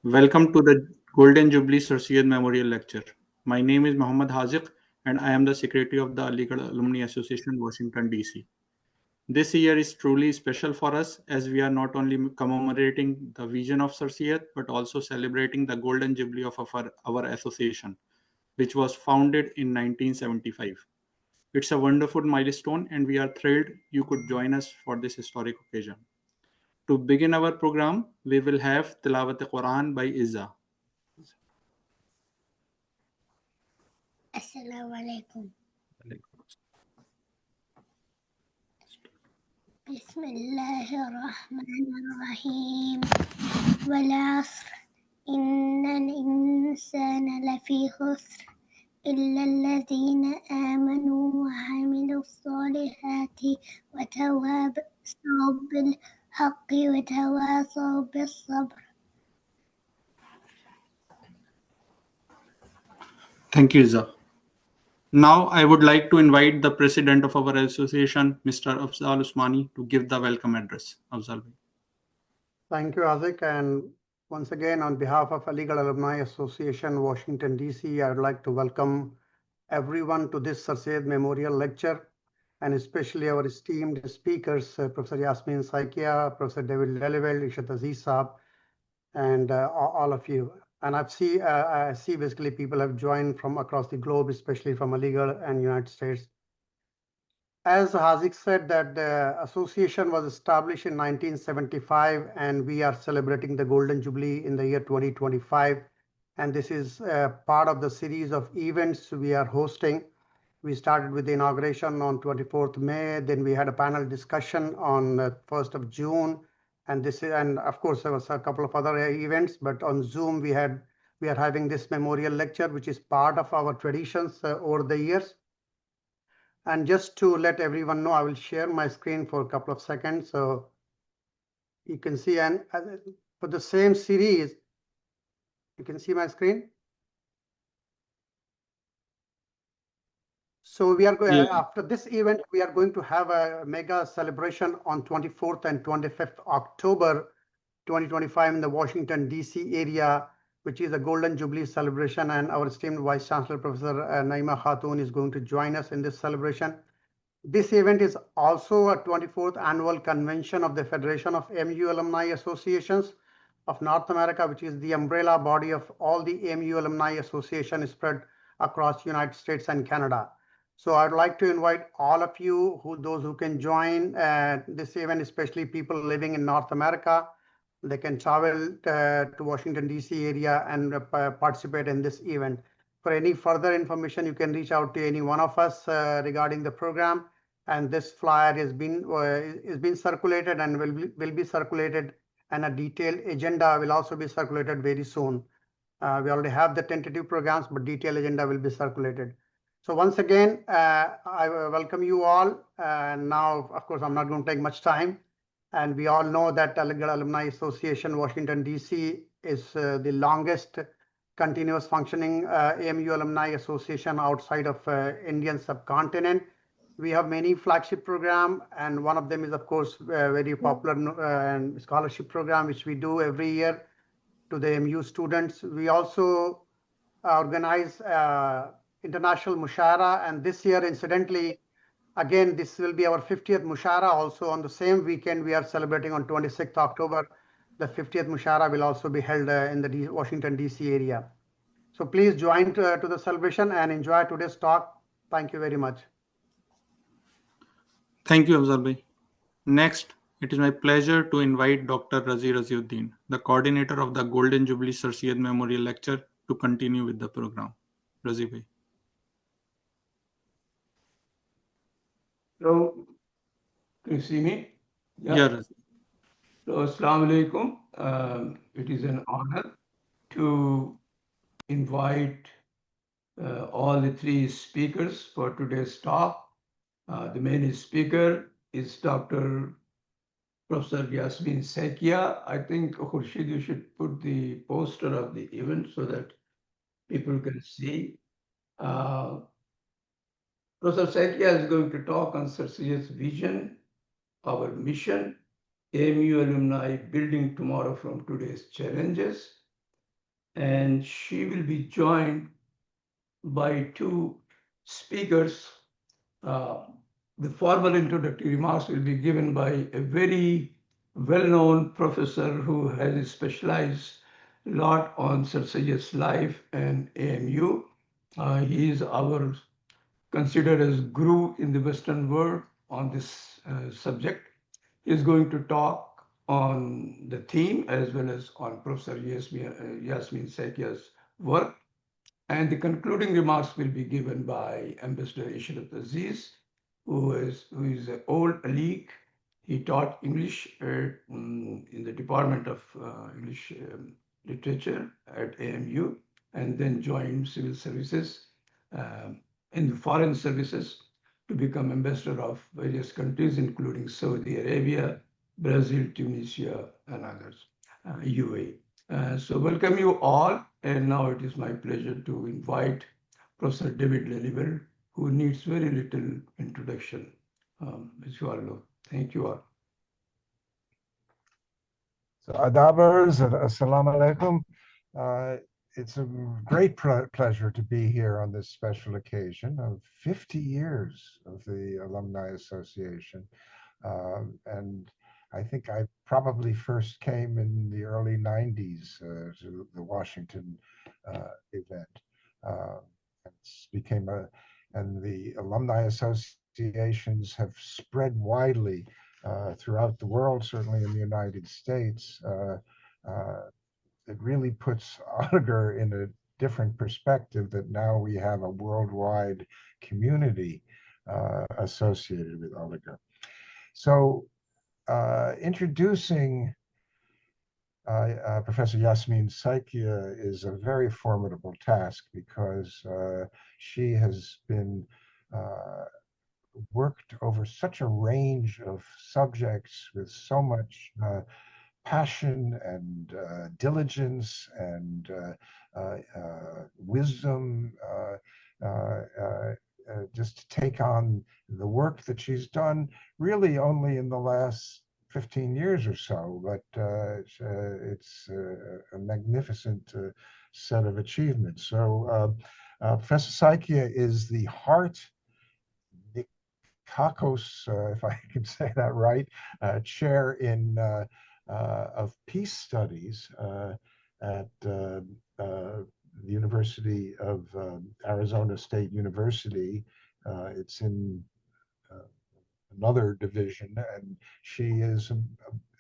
Welcome to the Golden Jubilee Sir Syed Memorial Lecture. My name is Mohammad Haziq and I am the Secretary of the Aligarh Alumni Association, Washington, D.C. This year is truly special for us as we are not only commemorating the vision of Sir Syed but also celebrating the Golden Jubilee of our association, which was founded in 1975. It's a wonderful milestone and we are thrilled you could join us for this historic occasion. To begin our program, we will have Tilawat Quran by Izza. السلام عليكم. بسم الله الرحمن الرحيم. والعصر إن الإنسان لفي خسر إلا الذين آمنوا وعملوا الصالحات وتواصوا بالحق وتواصوا بالصبر. Thank you, Izza. Now, I would like to invite the president of our association, Mr. Afzal Usmani, to give the welcome address. Afzal bhai. Thank you, Azik. And once again, on behalf of Aligarh Alumni Association, Washington, D.C., I would like to welcome everyone to this Sir Syed Memorial Lecture, and especially our esteemed speakers, Professor Yasmin Saikia, Professor David Leleveld, Ishat Aziz Saab, and all of you. And I see basically people have joined from across the globe, especially from Aligarh and United States. As Haziq said, that the association was established in 1975, and we are celebrating the Golden Jubilee in the year 2025. And this is part of the series of events we are hosting. We started with the inauguration on 24th May. Then we had a panel discussion on 1st of June. And of course, there was a couple of other events, but on Zoom, we are having this memorial lecture, which is part of our traditions over the years. And just to let everyone know, I will share my screen for a couple of seconds so you can see. And for the same series, you can see my screen. So we are going after this event, we are going to have a mega celebration on 24th and 25th October 2025 in the Washington, D.C. area, which is a Golden Jubilee celebration. And our esteemed Vice Chancellor, Professor Naima Khatoon, is going to join us in this celebration. This event is also a 24th annual convention of the Federation of AMU Alumni Associations of North America, which is the umbrella body of all the AMU Alumni Associations spread across United States and Canada. So I'd like to invite all of you, those who can join this event, especially people living in North America. They can travel to Washington, D.C. area and participate in this event. For any further information, you can reach out to any one of us regarding the program. And this flyer is being circulated and will be circulated, and a detailed agenda will also be circulated very soon. We already have the tentative programs, but detailed agenda will be circulated. So once again, I welcome you all. And now, of course, I'm not going to take much time. And we all know that Aligarh Alumni Association, Washington, D.C. is the longest continuous functioning AMU Alumni Association outside of Indian subcontinent. We have many flagship programs, and one of them is, of course, very popular scholarship program, which we do every year to the MU students. We also organize International Mushara, and this year, incidentally, again, this will be our 50th Mushara. Also on the same weekend, we are celebrating on 26th October. The 50th Mushara will also be held in the Washington, D.C. area. So please join to the celebration and enjoy today's talk. Thank you very much. Thank you, Afzal bhai. Next, it is my pleasure to invite Dr. Razi Raziuddin, the coordinator of the Golden Jubilee Sir Syed Memorial Lecture, to continue with the program. Razi bhai. So, can you see me? Yeah, Razi. So, Assalamu alaikum. It is an honor to invite all the three speakers for today's talk. The main speaker is Dr. Professor Yasmin Saikia. I think, Khurshid, you should put the poster of the event so that people can see. Professor Saikia is going to talk on Sir Syed's vision, our mission, AMU alumni building tomorrow from today's challenges. and she will be joined by two speakers. The formal introductory remarks will be given by a very well-known professor who has specialized a lot on Sir Syed's life and AMU. He is our considered as guru in the Western world on this subject. He is going to talk on the theme as well as on Professor Yasmin Saikia's work. And the concluding remarks will be given by Ambassador Ishrat Aziz, who is an old Alik. He taught English in the Department of English Literature at AMU, and then joined civil services in the foreign services to become ambassador of various countries, including Saudi Arabia, Brazil, Tunisia, and others, UAE. So welcome you all, and now it is my pleasure to invite Professor David Lelibel, who needs very little introduction, as you all know. Thank you all. So Adabers, Assalamu alaikum. It's a great pleasure to be here on this special occasion of 50 years of the Alumni Association. And I think I probably first came in the early 90s to the Washington event. And the Alumni Associations have spread widely throughout the world, certainly in the United States. It really puts Oliger in a different perspective that now we have a worldwide community associated with Oliger. So introducing Professor Yasmin Saikia is a very formidable task because she has been worked over such a range of subjects with so much passion and diligence and wisdom, just to take on the work that she's done really only in the last 15 years or so, but it's a magnificent set of achievements. So Professor Saikia is the heart, Nikakos, if I can say that right, chair in of peace studies at the University of Arizona State University. It's in another division, and she is,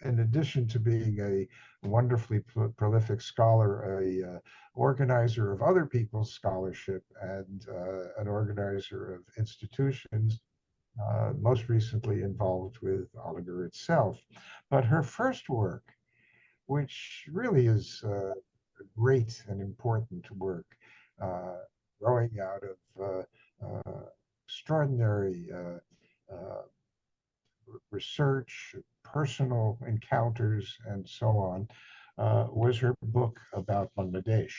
in addition to being a wonderfully prolific scholar, a organizer of other people's scholarship and an organizer of institutions, most recently involved with Oliger itself. But her first work, which really is great and important work, growing out of extraordinary research, personal encounters, and so on, was her book about Bangladesh,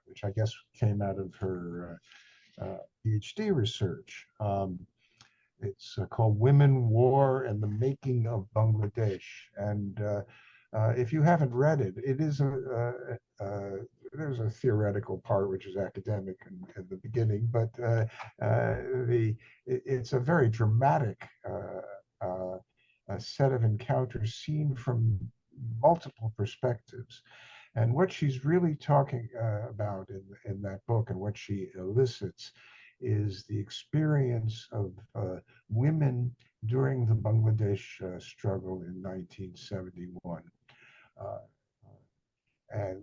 which I guess came out of her PhD research. It's called Women, War, and the Making of Bangladesh. And if you haven't read it, it is there's a theoretical part which is academic in the beginning, but it's a very dramatic a set of encounters seen from multiple perspectives. And what she's really talking about in that book, and what she elicits, is the experience of women during the Bangladesh struggle in 1971. And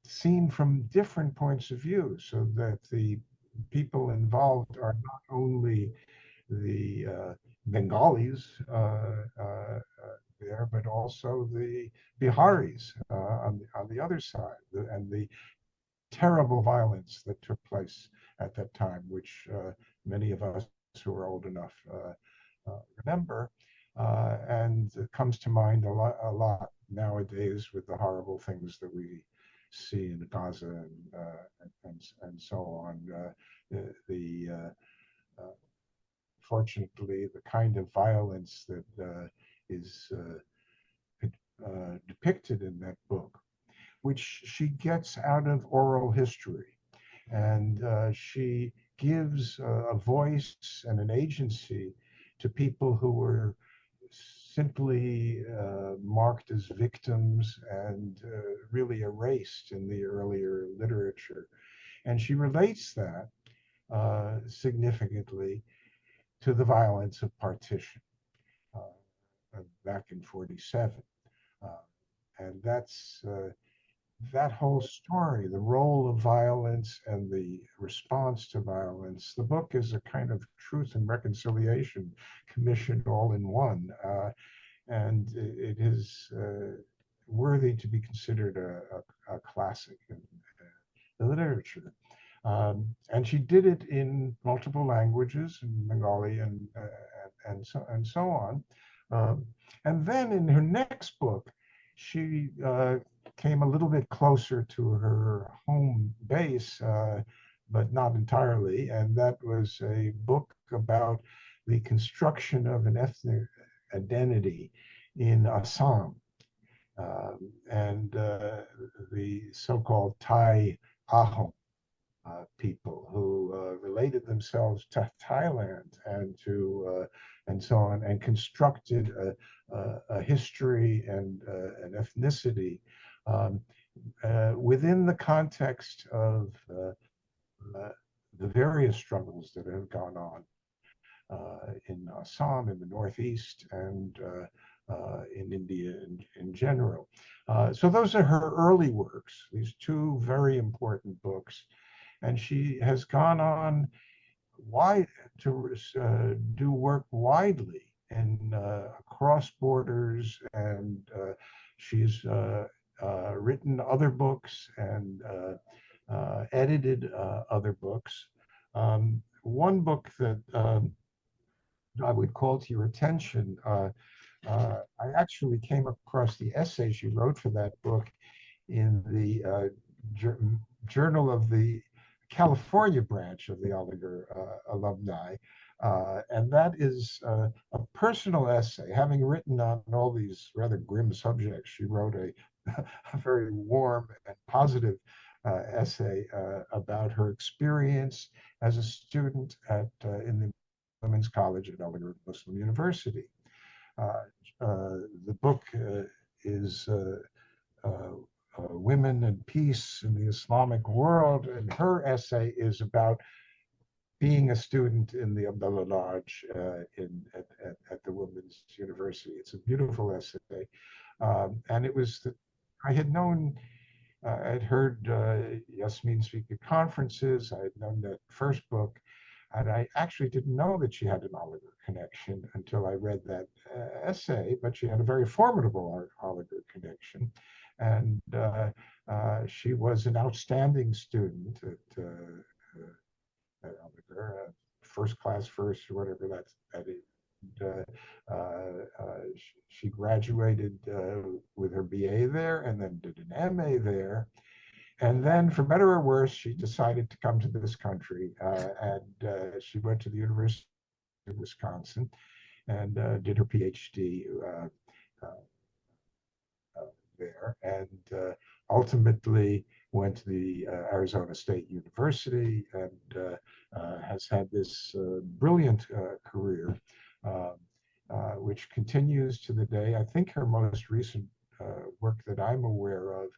seen from different points of view, so that the people involved are not only the Bengalis there, but also the Biharis on the other side, and the terrible violence that took place at that time, which many of us who are old enough remember, and it comes to mind a lot nowadays with the horrible things that we see in Gaza and so on. Fortunately, the kind of violence that is depicted in that book which she gets out of oral history. And she gives a voice and an agency to people who were simply marked as victims and really erased in the earlier literature. And she relates that significantly to the violence of partition back in 47. And that's that whole story, the role of violence and the response to violence. The book is a kind of truth and reconciliation commission all in one. And it is worthy to be considered a classic in the literature. And she did it in multiple languages, in Bengali and so on. And then in her next book, she came a little bit closer to her home base, but not entirely. And that was a book about the construction of an ethnic identity in Assam. And the so-called Thai Ahom people who related themselves to Thailand and to and so on, and constructed a history and an ethnicity within the context of the various struggles that have gone on in Assam, in the Northeast, and in India in general. So those are her early works, these two very important books. And she has gone on wide to do work widely and across borders, and she's written other books and edited other books. One book that I would call to your attention, I actually came across the essay she wrote for that book in the Journal of the California branch of the Oliger Alumni. And that is a personal essay. Having written on all these rather grim subjects, she wrote a very warm and positive essay about her experience as a student in the Women's College at Oliger Muslim University. The book is Women and Peace in the Islamic World, and her essay is about being a student in the Abdullah Lodge at the Women's University. It's a beautiful essay. And it was, I had known, I'd heard Yasmin speak at conferences, I had known that first book, and I actually didn't know that she had an Oliger connection until I read that essay, but she had a very formidable Oliger connection. And she was an outstanding student at Oliger, first class first, or whatever that is. She graduated with her BA there and then did an MA there. And then, for better or worse, she decided to come to this country, and she went to the University of Wisconsin and did her PhD there, and ultimately went to the Arizona State University and has had this brilliant career, which continues to the day. I think her most recent work that I'm aware of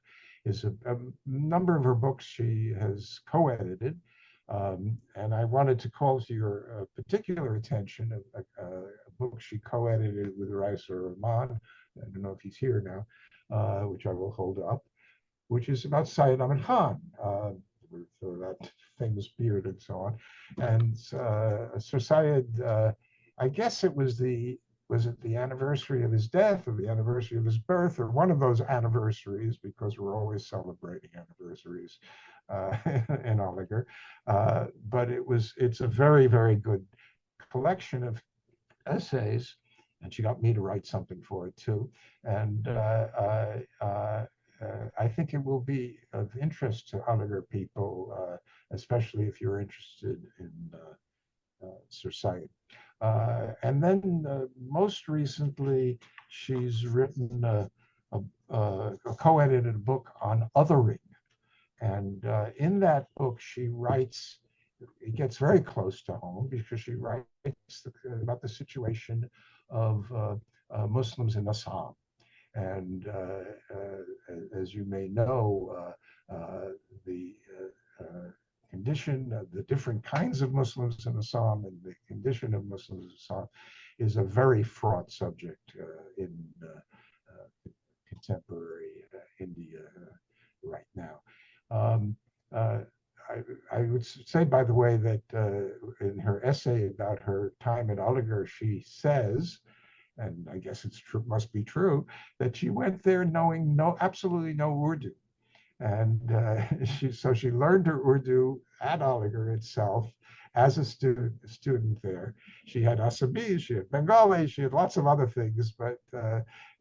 is a number of her books she has co-edited. And I wanted to call to your particular attention a book she co-edited with Raisa Rahman. I don't know if he's here now, which I will hold up, which is about Syed Ahmed Khan, so that famous beard and so on. And so Syed, I guess it was it the anniversary of his death or the anniversary of his birth or one of those anniversaries, because we're always celebrating anniversaries in Oliger. But it's a very, very good collection of essays, and she got me to write something for it too. And I think it will be of interest to Oliger people, especially if you're interested in Sir Syed. And then most recently, she's written co-edited a book on othering. And in that book, she writes, it gets very close to home because she writes about the situation of Muslims in Assam. And as you may know, the condition of the different kinds of Muslims in Assam and the condition of Muslims in Assam is a very fraught subject in contemporary India right now. I would say, by the way, that in her essay about her time at Aligarh, she says, and I guess it's true, must be true, that she went there knowing absolutely no Urdu. And so she learned her Urdu at Aligarh itself as a student there. She had Assamese, she had Bengali, she had lots of other things, but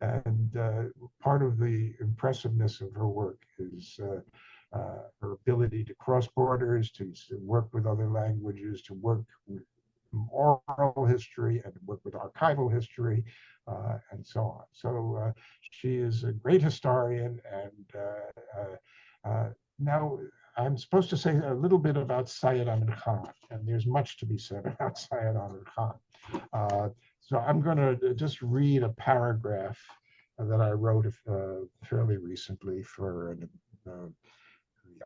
part of the impressiveness of her work is her ability to cross borders, to work with other languages, to work with oral history and work with archival history, and so on. So she is a great historian. And now I'm supposed to say a little bit about Syed Ahmed Khan, and there's much to be said about Syed Ahmed Khan. So I'm going to just read a paragraph that I wrote fairly recently for the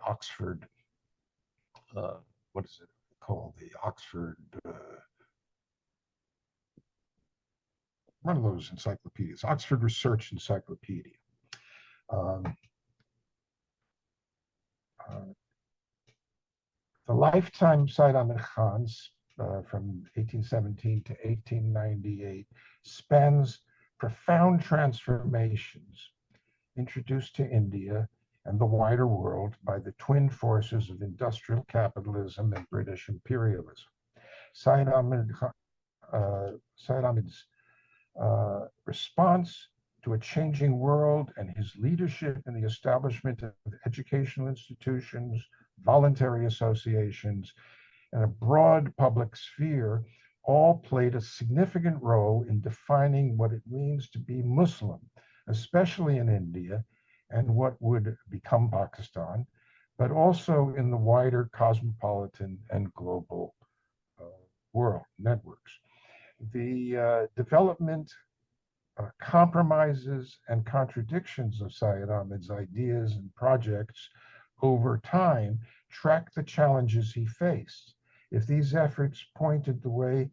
Oxford, what is it called? The Oxford, one of those encyclopedias, Oxford Research Encyclopedia. The lifetime Syed Ahmed Khan's from 1817 to 1898 spans profound transformations introduced to India and the wider world by the twin forces of industrial capitalism and British imperialism. Syed Ahmed's response to a changing world and his leadership in the establishment of educational institutions, voluntary associations, and a broad public sphere all played a significant role in defining what it means to be Muslim, especially in India and what would become Pakistan, but also in the wider cosmopolitan and global world networks. The development, compromises, and contradictions of Syed Ahmed's ideas and projects over time track the challenges he faced. If these efforts pointed the way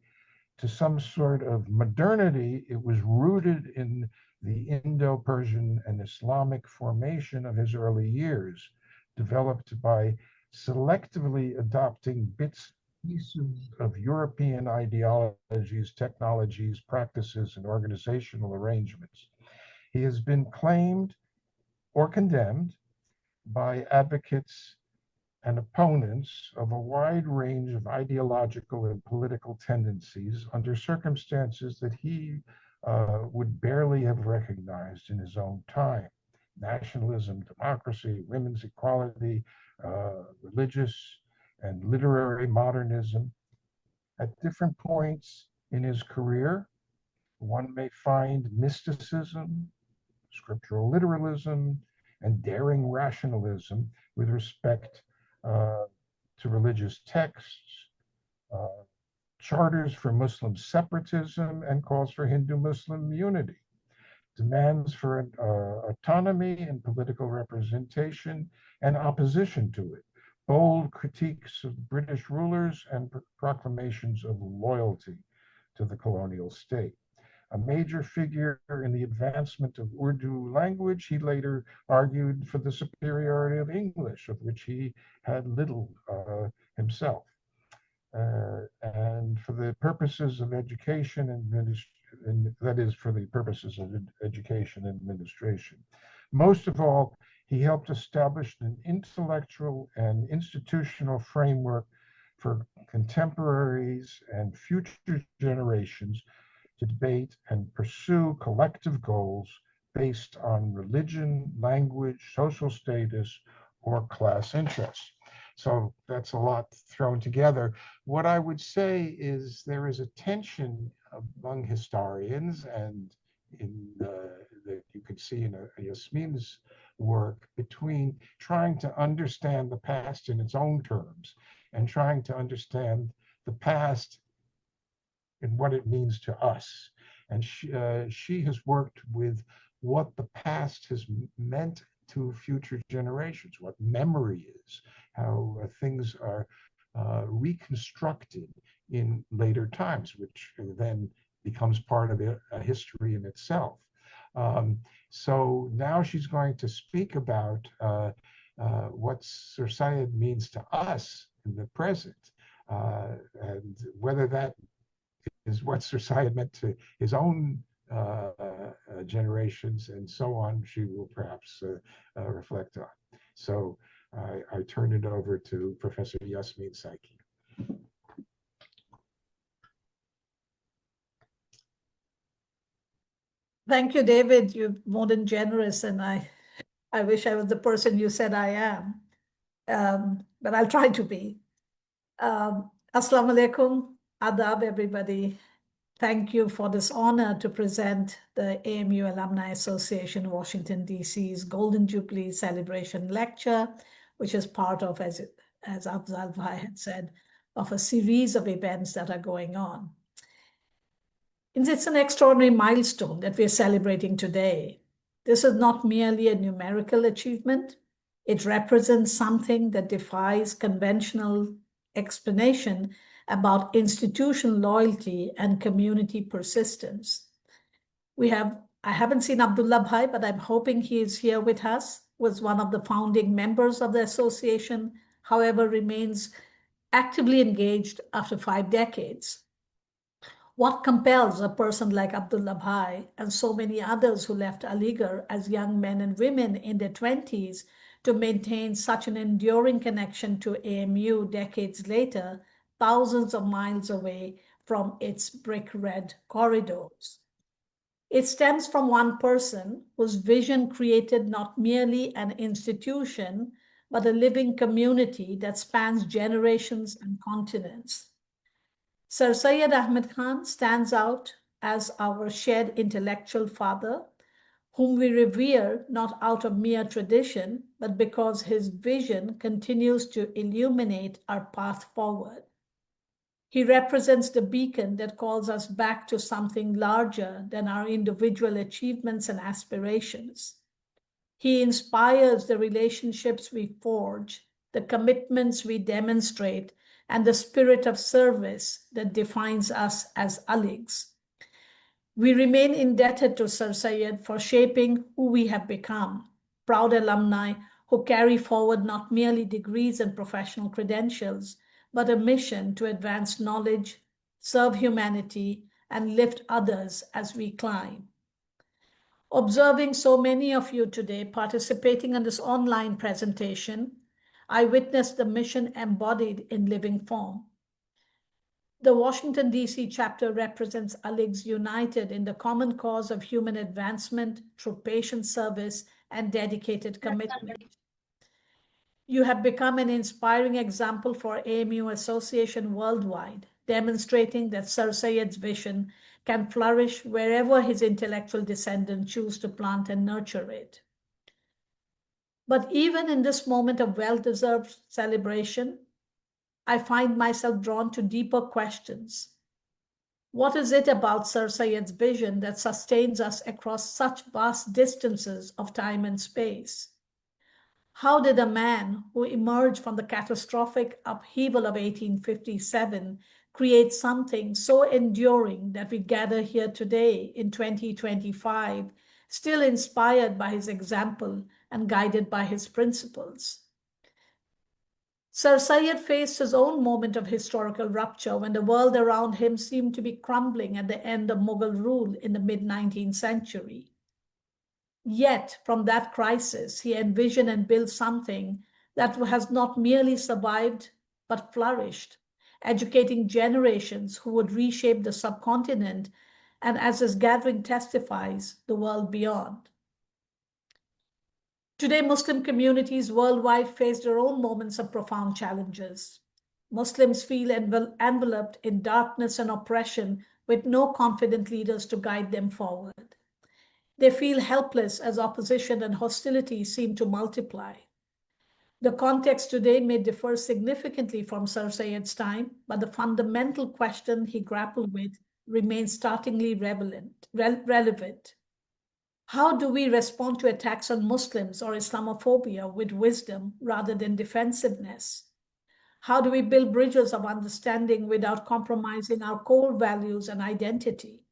to some sort of modernity, it was rooted in the Indo-Persian and Islamic formation of his early years, developed by selectively adopting bits pieces of European ideologies, technologies, practices, and organizational arrangements. He has been claimed or condemned by advocates and opponents of a wide range of ideological and political tendencies under circumstances that he would barely have recognized in his own time. Nationalism, democracy, women's equality, religious and literary modernism. At different points in his career, one may find mysticism, scriptural literalism, and daring rationalism with respect to religious texts, charters for Muslim separatism, and calls for Hindu-Muslim unity, demands for autonomy and political representation and opposition to it, bold critiques of British rulers, and proclamations of loyalty to the colonial state. A major figure in the advancement of Urdu language, he later argued for the superiority of English, of which he had little himself. And for the purposes of education and that is for the purposes of education and administration. Most of all, he helped establish an intellectual and institutional framework for contemporaries and future generations to debate and pursue collective goals based on religion, language, social status, or class interests. So that's a lot thrown together. What I would say is there is a tension among historians and that you can see in Yasmin's work between trying to understand the past in its own terms and trying to understand the past and what it means to us. And she has worked with what the past has meant to future generations, what memory is, how things are reconstructed in later times, which then becomes part of a history in itself. So now she's going to speak about what Sir Syed means to us in the present, and whether that is what Sir Syed meant to his own generations and so on, she will perhaps reflect on. So I turn it over to Professor Yasmin Saiki. Thank you, David. You're more than generous, and I wish I was the person you said I am, but I'll try to be. Assalamu alaikum, adab, everybody. Thank you for this honor to present the AMU Alumni Association Washington, D.C.'s Golden Jubilee Celebration Lecture, which is part of, as Afzal Bhai had said, of a series of events that are going on. It's an extraordinary milestone that we're celebrating today. This is not merely a numerical achievement. It represents something that defies conventional explanation about institutional loyalty and community persistence. I haven't seen Abdullah Bhai, but I'm hoping he is here with us, was one of the founding members of the association, however, remains actively engaged after 5 decades. What compels a person like Abdullah Bhai and so many others who left Aligarh as young men and women in their 20s to maintain such an enduring connection to AMU decades later, thousands of miles away from its brick red corridors? It stems from one person whose vision created not merely an institution, but a living community that spans generations and continents. Sir Syed Ahmed Khan stands out as our shared intellectual father, whom we revere not out of mere tradition, but because his vision continues to illuminate our path forward. He represents the beacon that calls us back to something larger than our individual achievements and aspirations. He inspires the relationships we forge, the commitments we demonstrate, and the spirit of service that defines us as Aligs. We remain indebted to Sir Syed for shaping who we have become, proud alumni who carry forward not merely degrees and professional credentials, but a mission to advance knowledge, serve humanity, and lift others as we climb. Observing so many of you today participating in this online presentation, I witnessed the mission embodied in living form. The Washington, D.C. chapter represents Aligs united in the common cause of human advancement through patient service and dedicated commitment. You have become an inspiring example for AMU Association worldwide, demonstrating that Sir Syed's vision can flourish wherever his intellectual descendants choose to plant and nurture it. But even in this moment of well-deserved celebration, I find myself drawn to deeper questions. What is it about Sir Syed's vision that sustains us across such vast distances of time and space? How did a man who emerged from the catastrophic upheaval of 1857 create something so enduring that we gather here today in 2025, still inspired by his example and guided by his principles? Sir Syed faced his own moment of historical rupture when the world around him seemed to be crumbling at the end of Mughal rule in the mid-19th century. Yet, from that crisis, he envisioned and built something that has not merely survived, but flourished, educating generations who would reshape the subcontinent and, as this gathering testifies, the world beyond. Today, Muslim communities worldwide face their own moments of profound challenges. Muslims feel enveloped in darkness and oppression with no confident leaders to guide them forward. They feel helpless as opposition and hostility seem to multiply. The context today may differ significantly from Sir Syed's time, but the fundamental question he grappled with remains startlingly relevant. How do we respond to attacks on Muslims or Islamophobia with wisdom rather than defensiveness? How do we build bridges of understanding without compromising our core values and identity?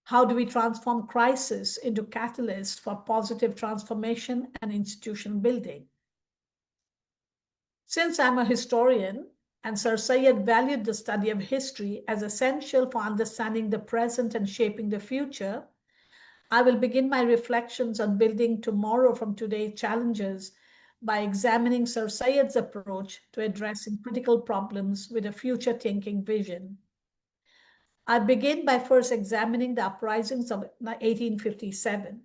How do we transform crisis into catalysts for positive transformation and institution building? Since I'm a historian and Sir Syed valued the study of history as essential for understanding the present and shaping the future, I will begin my reflections on building tomorrow from today's challenges by examining Sir Syed's approach to addressing critical problems with a future-thinking vision. I begin by first examining the uprisings of 1857.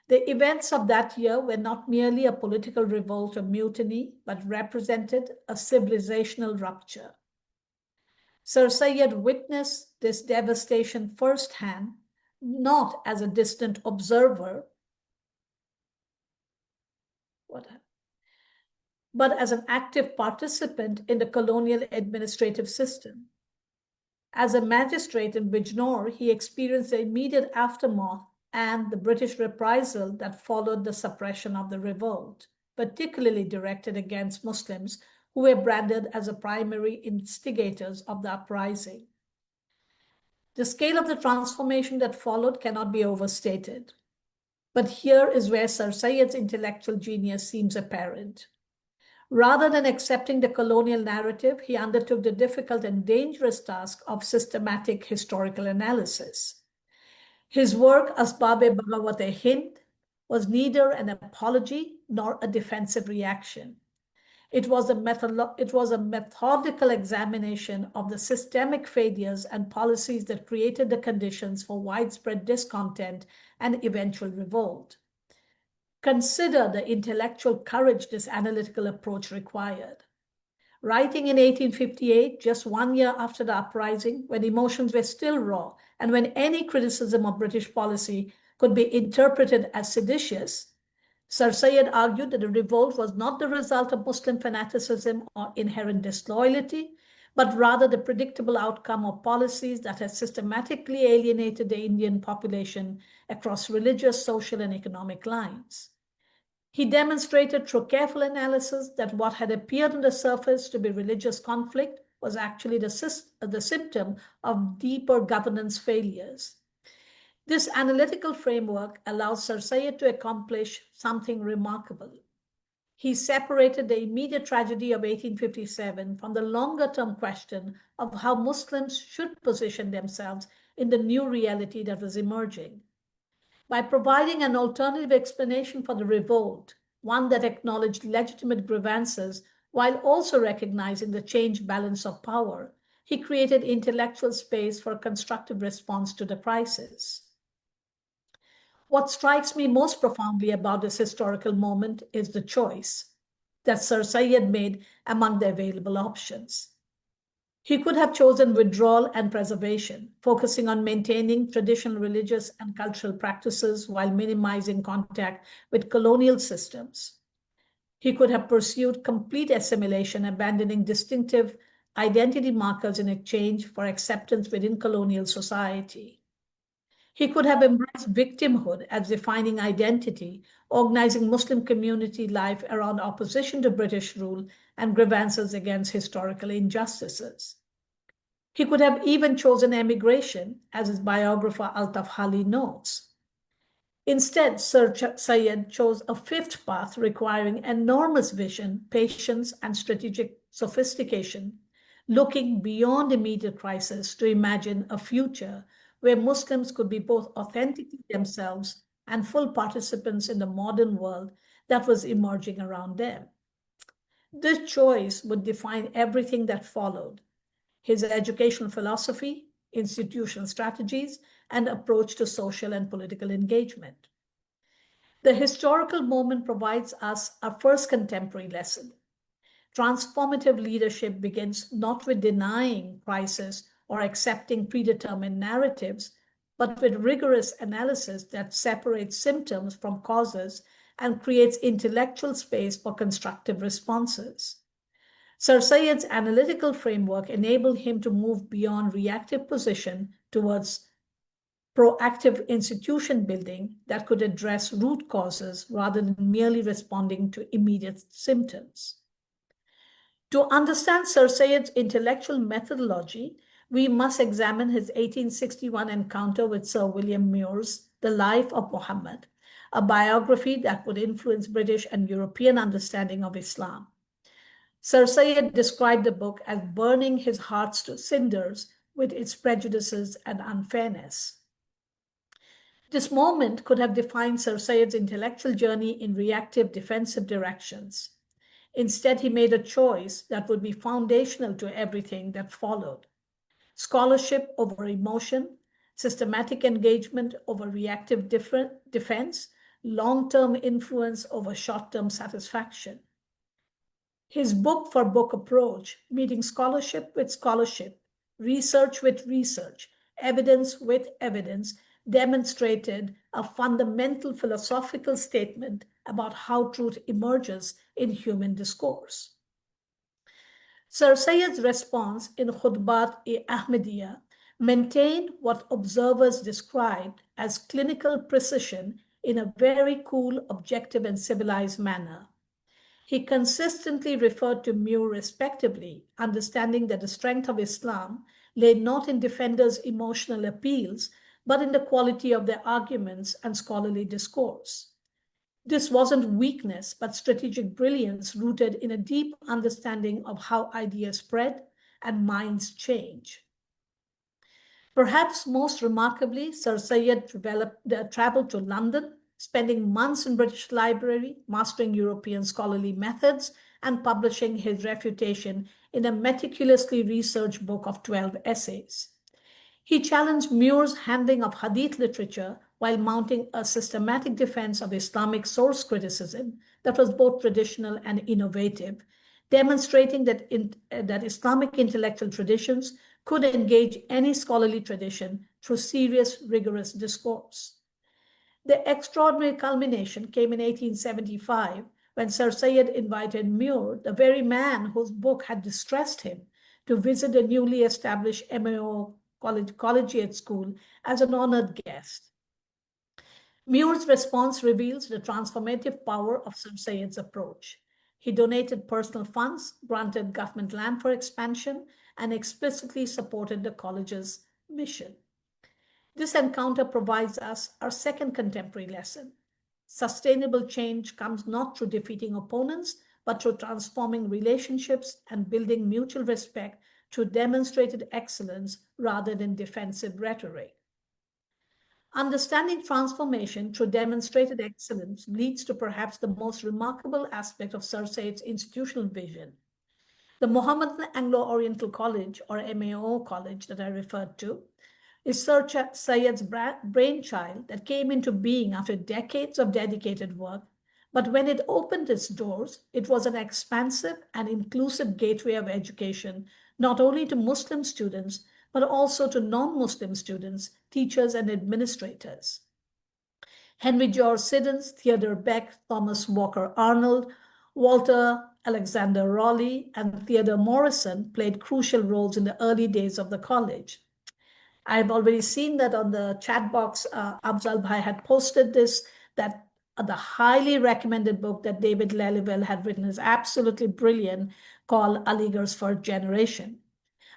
The events of that year were not merely a political revolt or mutiny, but represented a civilizational rupture. Sir Syed witnessed this devastation firsthand, not as a distant observer, but as an active participant in the colonial administrative system. As a magistrate in Bijnor, he experienced the immediate aftermath and the British reprisal that followed the suppression of the revolt, particularly directed against Muslims who were branded as the primary instigators of the uprising. The scale of the transformation that followed cannot be overstated. But here is where Sir Syed's intellectual genius seems apparent. Rather than accepting the colonial narrative, he undertook the difficult and dangerous task of systematic historical analysis. His work, Asbab-e-Baghawat-e-Hind, was neither an apology nor a defensive reaction. It was a methodical examination of the systemic failures and policies that created the conditions for widespread discontent and eventual revolt. Consider the intellectual courage this analytical approach required. Writing in 1858, just 1 year after the uprising, when emotions were still raw and when any criticism of British policy could be interpreted as seditious, Sir Syed argued that the revolt was not the result of Muslim fanaticism or inherent disloyalty, but rather the predictable outcome of policies that had systematically alienated the Indian population across religious, social, and economic lines. He demonstrated through careful analysis that what had appeared on the surface to be religious conflict was actually the symptom of deeper governance failures. This analytical framework allows Sir Syed to accomplish something remarkable. He separated the immediate tragedy of 1857 from the longer-term question of how Muslims should position themselves in the new reality that was emerging. By providing an alternative explanation for the revolt, one that acknowledged legitimate grievances while also recognizing the changed balance of power, he created intellectual space for a constructive response to the crisis. What strikes me most profoundly about this historical moment is the choice that Sir Syed made among the available options. He could have chosen withdrawal and preservation, focusing on maintaining traditional religious and cultural practices while minimizing contact with colonial systems. He could have pursued complete assimilation, abandoning distinctive identity markers in exchange for acceptance within colonial society. He could have embraced victimhood as defining identity, organizing Muslim community life around opposition to British rule and grievances against historical injustices. He could have even chosen emigration, as his biographer Altaf Hali notes. Instead, Sir Syed chose a fifth path requiring enormous vision, patience, and strategic sophistication, looking beyond immediate crisis to imagine a future where Muslims could be both authentically themselves and full participants in the modern world that was emerging around them. This choice would define everything that followed: his educational philosophy, institutional strategies, and approach to social and political engagement. The historical moment provides us our first contemporary lesson. Transformative leadership begins not with denying crisis or accepting predetermined narratives, but with rigorous analysis that separates symptoms from causes and creates intellectual space for constructive responses. Sir Syed's analytical framework enabled him to move beyond reactive position towards proactive institution building that could address root causes rather than merely responding to immediate symptoms. To understand Sir Syed's intellectual methodology, we must examine his 1861 encounter with Sir William Muir's The Life of Muhammad, a biography that would influence British and European understanding of Islam. Sir Syed described the book as burning his heart to cinders with its prejudices and unfairness. This moment could have defined Sir Syed's intellectual journey in reactive defensive directions. Instead, he made a choice that would be foundational to everything that followed: scholarship over emotion, systematic engagement over reactive defense, long-term influence over short-term satisfaction. His book-for-book approach, meeting scholarship with scholarship, research with research, evidence with evidence, demonstrated a fundamental philosophical statement about how truth emerges in human discourse. Sir Syed's response in Khutbat-e-Ahmadiyya maintained what observers described as clinical precision in a very cool, objective, and civilized manner. He consistently referred to Muir respectively, understanding that the strength of Islam lay not in defenders' emotional appeals, but in the quality of their arguments and scholarly discourse. This wasn't weakness, but strategic brilliance rooted in a deep understanding of how ideas spread and minds change. Perhaps most remarkably, Sir Syed traveled to London, spending months in British Library, mastering European scholarly methods, and publishing his refutation in a meticulously researched book of 12 essays. He challenged Muir's handling of Hadith literature while mounting a systematic defense of Islamic source criticism that was both traditional and innovative, demonstrating that Islamic intellectual traditions could engage any scholarly tradition through serious, rigorous discourse. The extraordinary culmination came in 1875 when Sir Syed invited Muir, the very man whose book had distressed him, to visit a newly established MAO collegiate school as an honored guest. Muir's response reveals the transformative power of Sir Syed's approach. He donated personal funds, granted government land for expansion, and explicitly supported the college's mission. This encounter provides us our second contemporary lesson. Sustainable change comes not through defeating opponents, but through transforming relationships and building mutual respect through demonstrated excellence rather than defensive rhetoric. Understanding transformation through demonstrated excellence leads to perhaps the most remarkable aspect of Sir Syed's institutional vision. The Mohammedan Anglo-Oriental College, or MAO College that I referred to, is Sir Syed's brainchild that came into being after decades of dedicated work, but when it opened its doors, it was an expansive and inclusive gateway of education, not only to Muslim students, but also to non-Muslim students, teachers, and administrators. Henry George Siddons, Theodore Beck, Thomas Walker Arnold, Walter Alexander Raleigh, and Theodore Morrison played crucial roles in the early days of the college. I've already seen that on the chat box, Afzal Bhai had posted this, that the highly recommended book that David Lelyville had written is absolutely brilliant, called Aligarh's First Generation.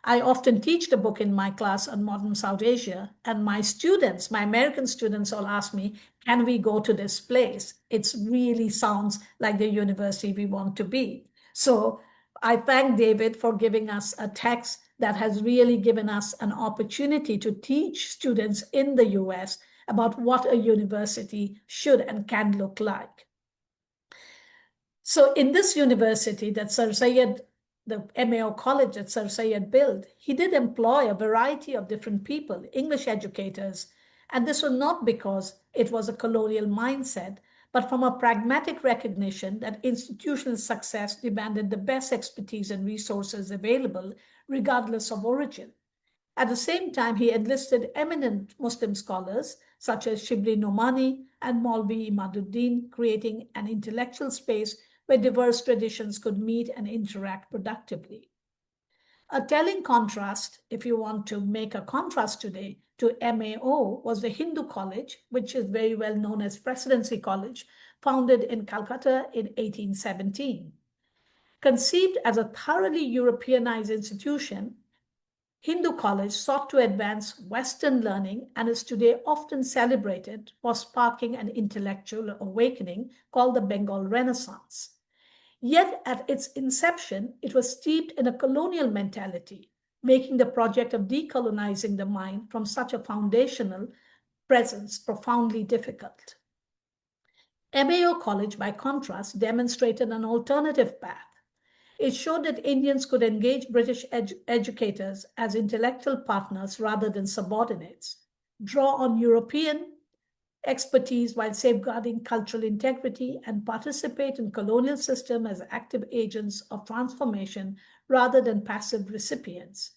I often teach the book in my class on modern South Asia, and my students, my American students, all ask me, can we go to this place? It really sounds like the university we want to be. So I thank David for giving us a text that has really given us an opportunity to teach students in the US about what a university should and can look like. So in this university that Sir Syed, the MAO college that Sir Syed built, he did employ a variety of different people, English educators, and this was not because it was a colonial mindset, but from a pragmatic recognition that institutional success demanded the best expertise and resources available, regardless of origin. At the same time, he enlisted eminent Muslim scholars such as Shibli Nomani and Maulvi Imaduddin, creating an intellectual space where diverse traditions could meet and interact productively. A telling contrast, if you want to make a contrast today, to MAO was the Hindu college, which is very well known as Presidency College, founded in Calcutta in 1817. Conceived as a thoroughly Europeanized institution, Hindu College sought to advance Western learning and is today often celebrated for sparking an intellectual awakening called the Bengal Renaissance. Yet at its inception, it was steeped in a colonial mentality, making the project of decolonizing the mind from such a foundational presence profoundly difficult. MAO College, by contrast, demonstrated an alternative path. It showed that Indians could engage British educators as intellectual partners rather than subordinates, draw on European expertise while safeguarding cultural integrity, and participate in colonial system as active agents of transformation rather than passive recipients.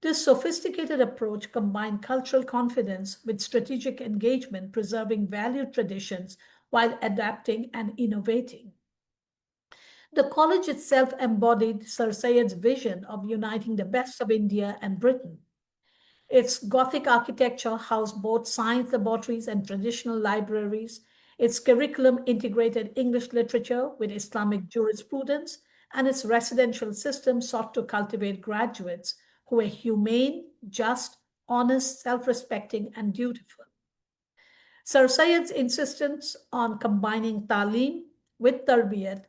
This sophisticated approach combined cultural confidence with strategic engagement, preserving valued traditions while adapting and innovating. The college itself embodied Sir Syed's vision of uniting the best of India and Britain. Its Gothic architecture housed both science laboratories and traditional libraries. Its curriculum integrated English literature with Islamic jurisprudence, and its residential system sought to cultivate graduates who were humane, just, honest, self-respecting, and dutiful. Sir Syed's insistence on combining talim with tarbiyat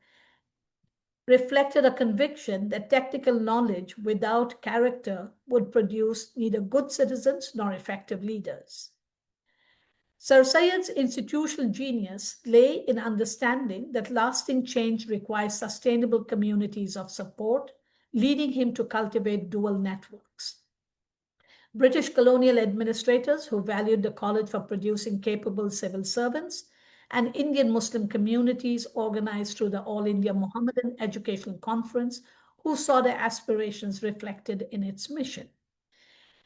reflected a conviction that technical knowledge without character would produce neither good citizens nor effective leaders. Sir Syed's institutional genius lay in understanding that lasting change requires sustainable communities of support, leading him to cultivate dual networks. British colonial administrators who valued the college for producing capable civil servants, and Indian Muslim communities organized through the All India Mohammedan Educational Conference, who saw their aspirations reflected in its mission.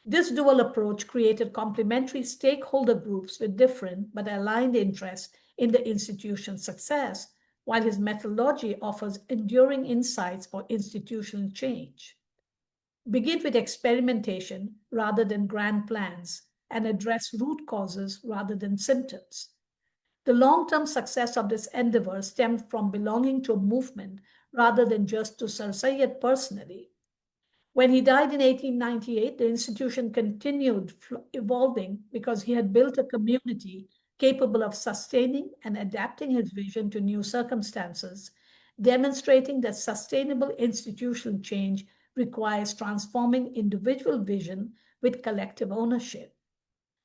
This dual approach created complementary stakeholder groups with different but aligned interests in the institution's success, while his methodology offers enduring insights for institutional change. Begin with experimentation rather than grand plans, and address root causes rather than symptoms. The long-term success of this endeavor stemmed from belonging to a movement rather than just to Sir Syed personally. When he died in 1898, the institution continued evolving because he had built a community capable of sustaining and adapting his vision to new circumstances, demonstrating that sustainable institutional change requires transforming individual vision with collective ownership.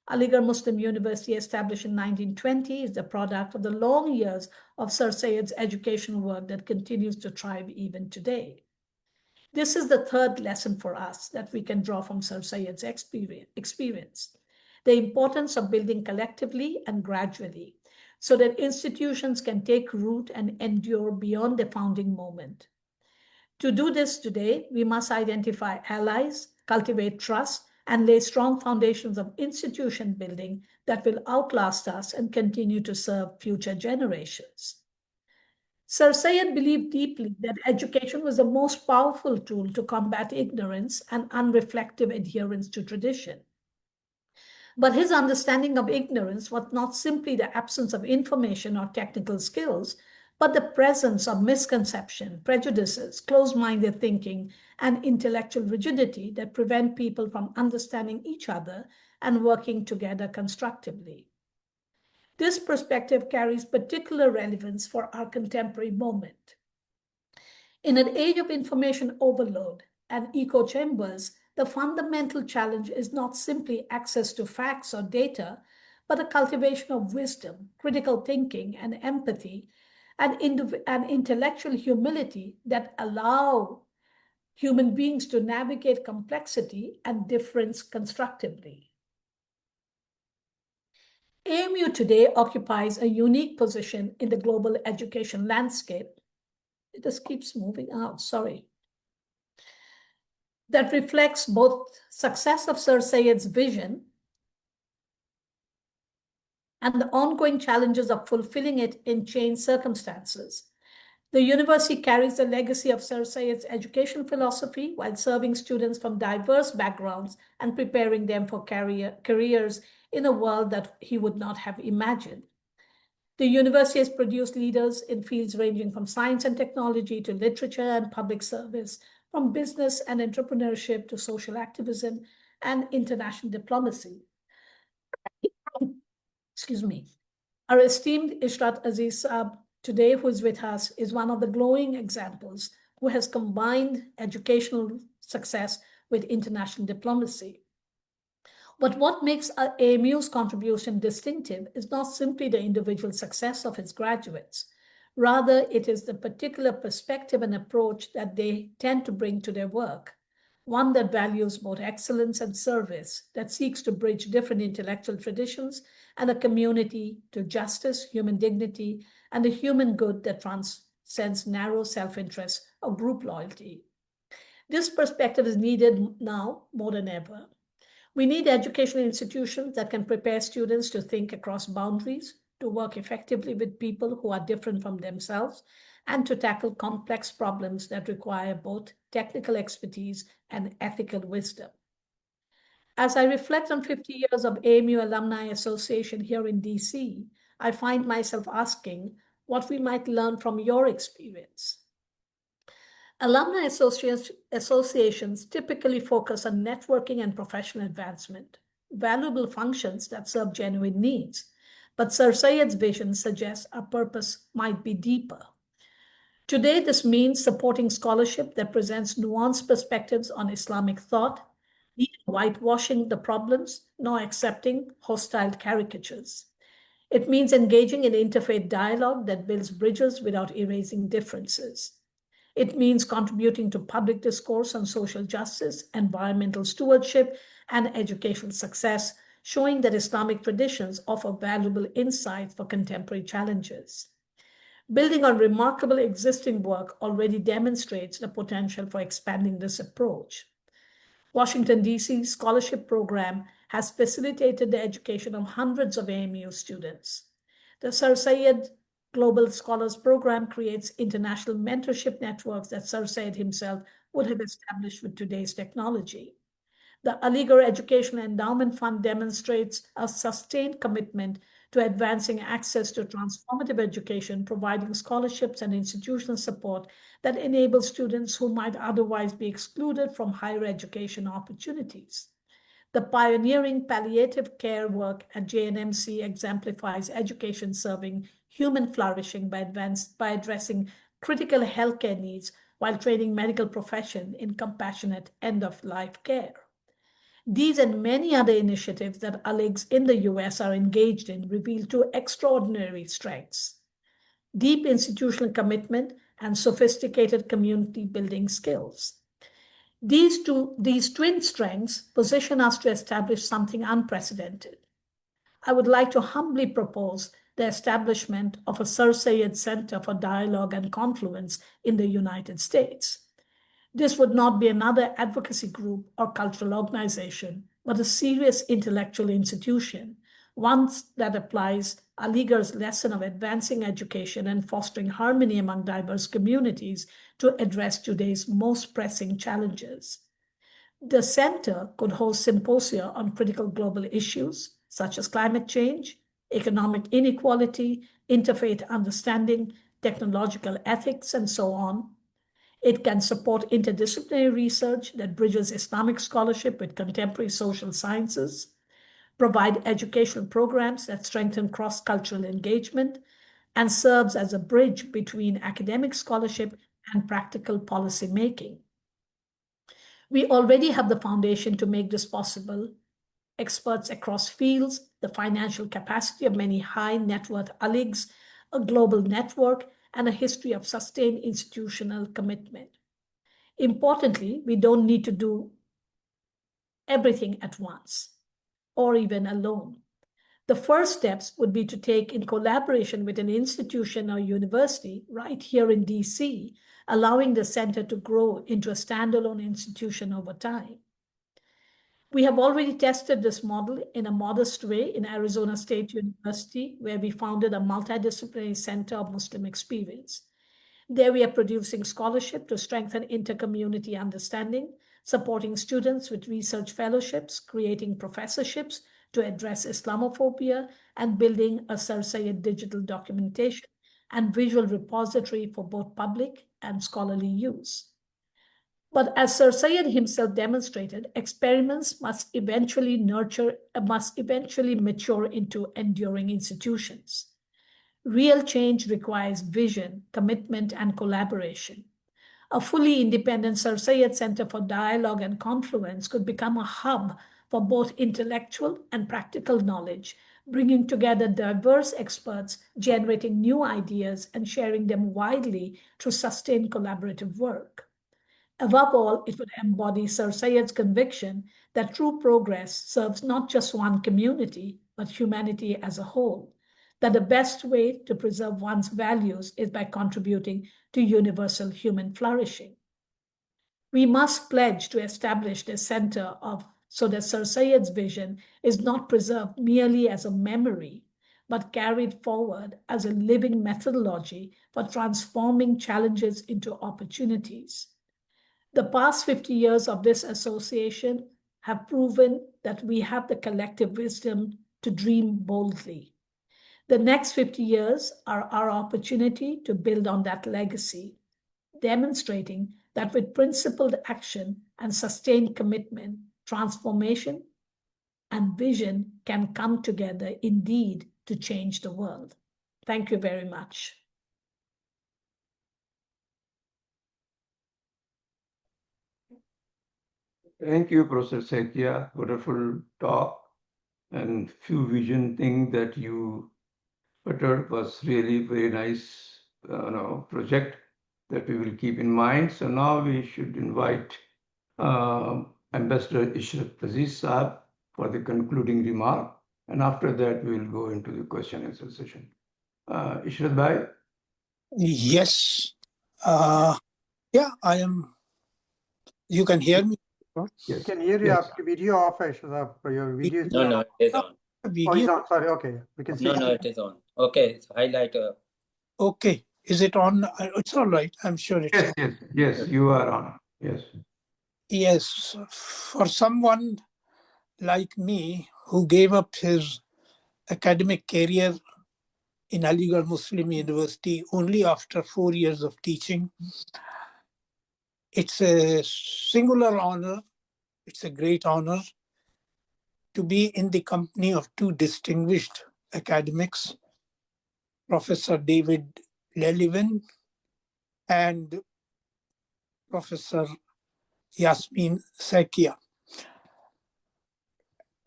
Aligarh Muslim University, established in 1920, is the product of the long years of Sir Syed's educational work that continues to thrive even today. This is the third lesson for us that we can draw from Sir Syed's experience: the importance of building collectively and gradually, so that institutions can take root and endure beyond their founding moment. To do this today, we must identify allies, cultivate trust, and lay strong foundations of institution building that will outlast us and continue to serve future generations. Sir Syed believed deeply that education was the most powerful tool to combat ignorance and unreflective adherence to tradition. But his understanding of ignorance was not simply the absence of information or technical skills, but the presence of misconception, prejudices, closed-minded thinking, and intellectual rigidity that prevent people from understanding each other and working together constructively. This perspective carries particular relevance for our contemporary moment. In an age of information overload and echo chambers, the fundamental challenge is not simply access to facts or data, but the cultivation of wisdom, critical thinking, and empathy, and intellectual humility that allow human beings to navigate complexity and difference constructively. AMU today occupies a unique position in the global education landscape. It just keeps moving out, sorry. that reflects both success of Sir Syed's vision and the ongoing challenges of fulfilling it in changed circumstances. The university carries the legacy of Sir Syed's education philosophy while serving students from diverse backgrounds and preparing them for careers in a world that he would not have imagined. The university has produced leaders in fields ranging from science and technology to literature and public service, from business and entrepreneurship to social activism and international diplomacy. Excuse me. Our esteemed Ishrat Aziz Saab today, who is with us, is one of the glowing examples who has combined educational success with international diplomacy. But what makes AMU's contribution distinctive is not simply the individual success of its graduates. Rather, it is the particular perspective and approach that they tend to bring to their work, one that values both excellence and service, that seeks to bridge different intellectual traditions and a community to justice, human dignity, and the human good that transcends narrow self-interest or group loyalty. This perspective is needed now more than ever. We need educational institutions that can prepare students to think across boundaries, to work effectively with people who are different from themselves, and to tackle complex problems that require both technical expertise and ethical wisdom. As I reflect on 50 years of AMU Alumni Association here in DC, I find myself asking what we might learn from your experience. Alumni associations typically focus on networking and professional advancement, valuable functions that serve genuine needs. But Sir Syed's vision suggests our purpose might be deeper. Today, this means supporting scholarship that presents nuanced perspectives on Islamic thought, neither whitewashing the problems nor accepting hostile caricatures. It means engaging in interfaith dialogue that builds bridges without erasing differences. It means contributing to public discourse on social justice, environmental stewardship, and educational success, showing that Islamic traditions offer valuable insights for contemporary challenges. Building on remarkable existing work already demonstrates the potential for expanding this approach. Washington, D.C.'s scholarship program has facilitated the education of hundreds of AMU students. The Sir Syed Global Scholars Program creates international mentorship networks that Sir Syed himself would have established with today's technology. The Aligarh Education Endowment Fund demonstrates a sustained commitment to advancing access to transformative education, providing scholarships and institutional support that enable students who might otherwise be excluded from higher education opportunities. The pioneering palliative care work at JNMC exemplifies education serving human flourishing by addressing critical healthcare needs while training medical profession in compassionate end-of-life care. These and many other initiatives that ALIGs in the US are engaged in reveal two extraordinary strengths: deep institutional commitment and sophisticated community building skills. These twin strengths position us to establish something unprecedented. I would like to humbly propose the establishment of a Sir Syed Center for Dialogue and Confluence in the United States. This would not be another advocacy group or cultural organization, but a serious intellectual institution, one that applies Aligarh's lesson of advancing education and fostering harmony among diverse communities to address today's most pressing challenges. The center could host symposia on critical global issues such as climate change, economic inequality, interfaith understanding, technological ethics, and so on. It can support interdisciplinary research that bridges Islamic scholarship with contemporary social sciences, provide educational programs that strengthen cross-cultural engagement, and serves as a bridge between academic scholarship and practical policy making. We already have the foundation to make this possible: experts across fields, the financial capacity of many high net worth ALIGs, a global network, and a history of sustained institutional commitment. Importantly, we don't need to do everything at once or even alone. The first steps would be to take, in collaboration with an institution or university right here in DC, allowing the center to grow into a standalone institution over time. We have already tested this model in a modest way in Arizona State University, where we founded a multidisciplinary center of Muslim experience. There we are producing scholarship to strengthen inter-community understanding, supporting students with research fellowships, creating professorships to address Islamophobia, and building a Sir Syed digital documentation and visual repository for both public and scholarly use. But as Sir Syed himself demonstrated, experiments must eventually mature into enduring institutions. Real change requires vision, commitment, and collaboration. A fully independent Sir Syed Center for Dialogue and Confluence could become a hub for both intellectual and practical knowledge, bringing together diverse experts, generating new ideas, and sharing them widely through sustained collaborative work. Above all, it would embody Sir Syed's conviction that true progress serves not just one community, but humanity as a whole, that the best way to preserve one's values is by contributing to universal human flourishing. We must pledge to establish this center so that Sir Syed's vision is not preserved merely as a memory, but carried forward as a living methodology for transforming challenges into opportunities. The past 50 years of this association have proven that we have the collective wisdom to dream boldly. The next 50 years are our opportunity to build on that legacy, demonstrating that with principled action and sustained commitment, transformation and vision can come together indeed to change the world. Thank you very much. Thank you, Professor Sekia. Wonderful talk, and few vision thing that you uttered was really very nice project that we will keep in mind. So now we should invite Ambassador Ishrat Aziz Saab for the concluding remark, and after that we will go into the question and answer session. Ishrat Bhai? Yes. Yeah, I am. You can hear me? You can hear your video off, Ishrat. Your video is No, it is on. Oh, it's on. Sorry, okay. We can see. No, it is on. Okay, so highlight. Okay. Is it on? It's all right. I'm sure it's on. Yes, you are on. Yes. Yes. For someone like me who gave up his academic career in Aligarh Muslim University only after 4 years of teaching, it's a singular honor. It's a great honor to be in the company of two distinguished academics, Professor David Lelivin and Professor Yasmin Sekia.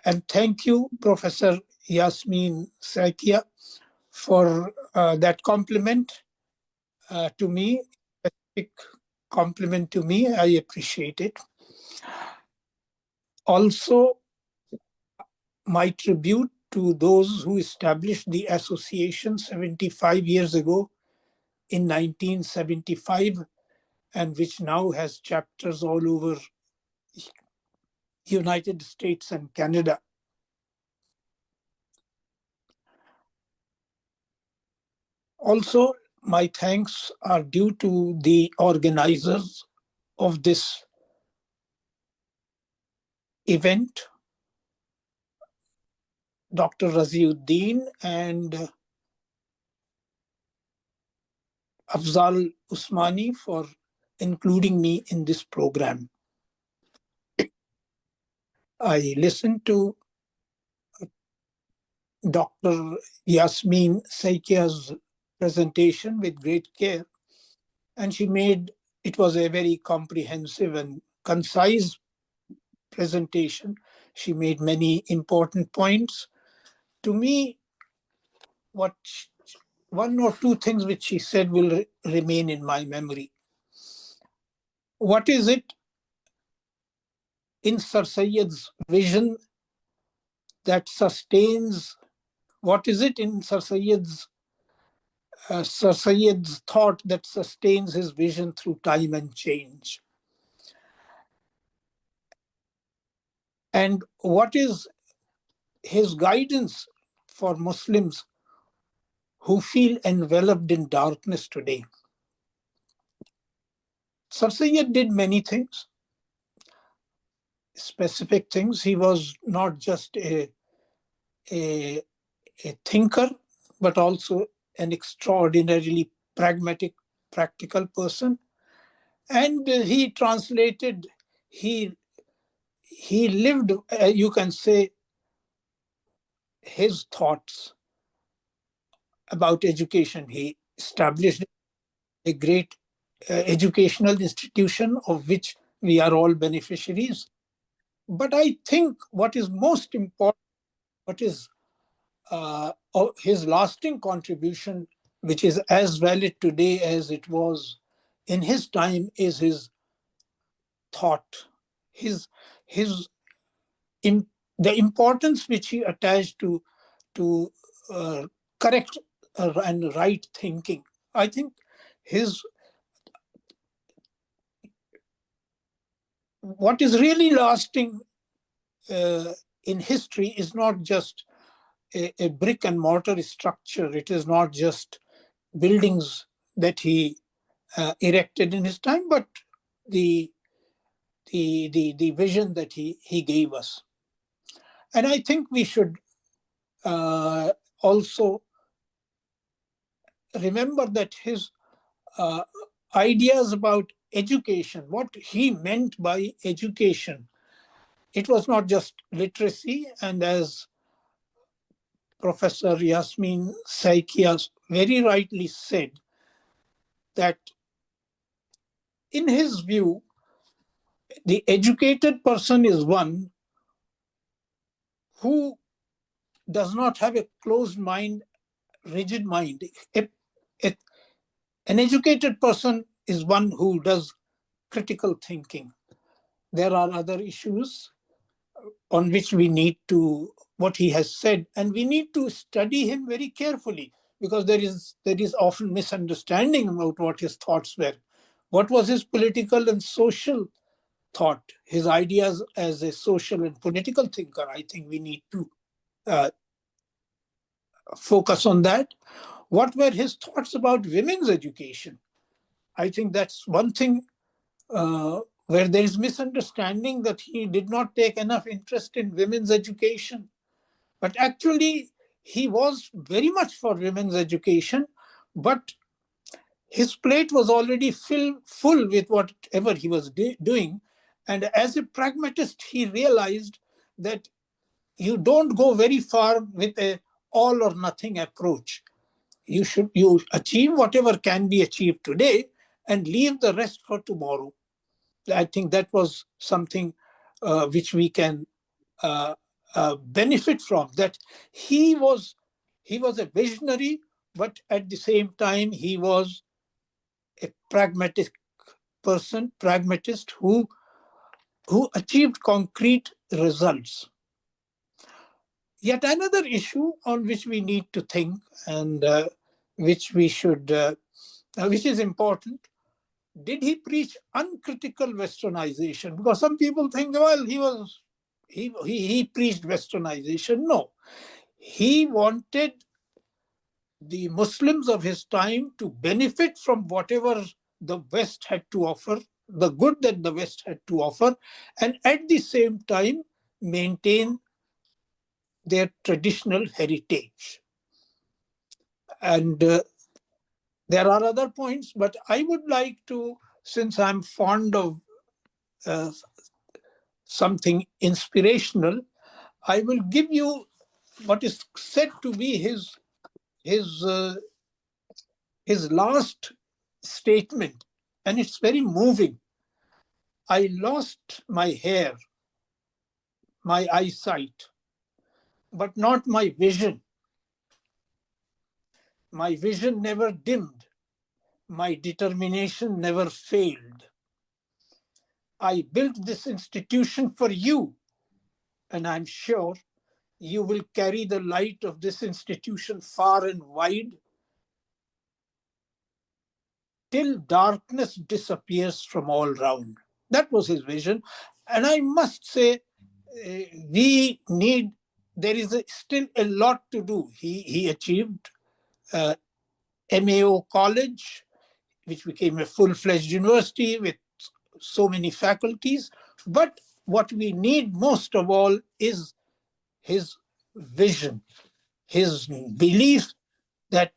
And thank you, Professor Yasmin Sekia, for that compliment to me, a big compliment to me. I appreciate it. Also, my tribute to those who established the association 75 years ago in 1975, and which now has chapters all over United States and Canada. Also, my thanks are due to the organizers of this event, Dr. Raziuddin and Afzal Usmani, for including me in this program. I listened to Dr. Yasmin Sekia's presentation with great care, and it was a very comprehensive and concise presentation. She made many important points. To me, one or two things which she said will remain in my memory. What is it in Sir Syed's vision that sustains what is it in Sir Syed's thought that sustains his vision through time and change? And what is his guidance for Muslims who feel enveloped in darkness today? Sir Syed did many things, specific things. He was not just a thinker, but also an extraordinarily pragmatic, practical person. And he translated, he lived, you can say, his thoughts about education. He established a great educational institution of which we are all beneficiaries. But I think what is most important, what is his lasting contribution, which is as valid today as it was in his time, is his thought, the importance which he attached to correct and right thinking. I think what is really lasting in history is not just a brick and mortar structure. It is not just buildings that he erected in his time, but the vision that he gave us. And I think we should also remember that his ideas about education, what he meant by education, it was not just literacy. And as Professor Yasmin Saikia very rightly said, that in his view, the educated person is one who does not have a closed mind, rigid mind. An educated person is one who does critical thinking. There are other issues on which we need to, what he has said, and we need to study him very carefully, because there is often misunderstanding about what his thoughts were. What was his political and social thought, his ideas as a social and political thinker? I think we need to focus on that. What were his thoughts about women's education? I think that's one thing where there is misunderstanding, that he did not take enough interest in women's education. But actually, he was very much for women's education, but his plate was already full with whatever he was doing. And as a pragmatist, he realized that you don't go very far with a all or nothing approach. You achieve whatever can be achieved today and leave the rest for tomorrow. I think that was something which we can benefit from, that he was a visionary, but at the same time he was a pragmatic person, pragmatist who achieved concrete results. Yet another issue on which we need to think, and which is important: did he preach uncritical westernization? Because some people think, well, he preached westernization. No, he wanted the Muslims of his time to benefit from whatever the West had to offer, the good that the West had to offer, and at the same time maintain their traditional heritage. And there are other points, but I would like to, since I'm fond of something inspirational, I will give you what is said to be his last statement, and it's very moving. I lost my hair, my eyesight, but not my vision. My vision never dimmed. My determination never failed. I built this institution for you, and I'm sure you will carry the light of this institution far and wide till darkness disappears from all round. That was his vision. And I must say, there is still a lot to do. He achieved MAO College, which became a full-fledged university with so many faculties. But what we need most of all is his vision, his belief that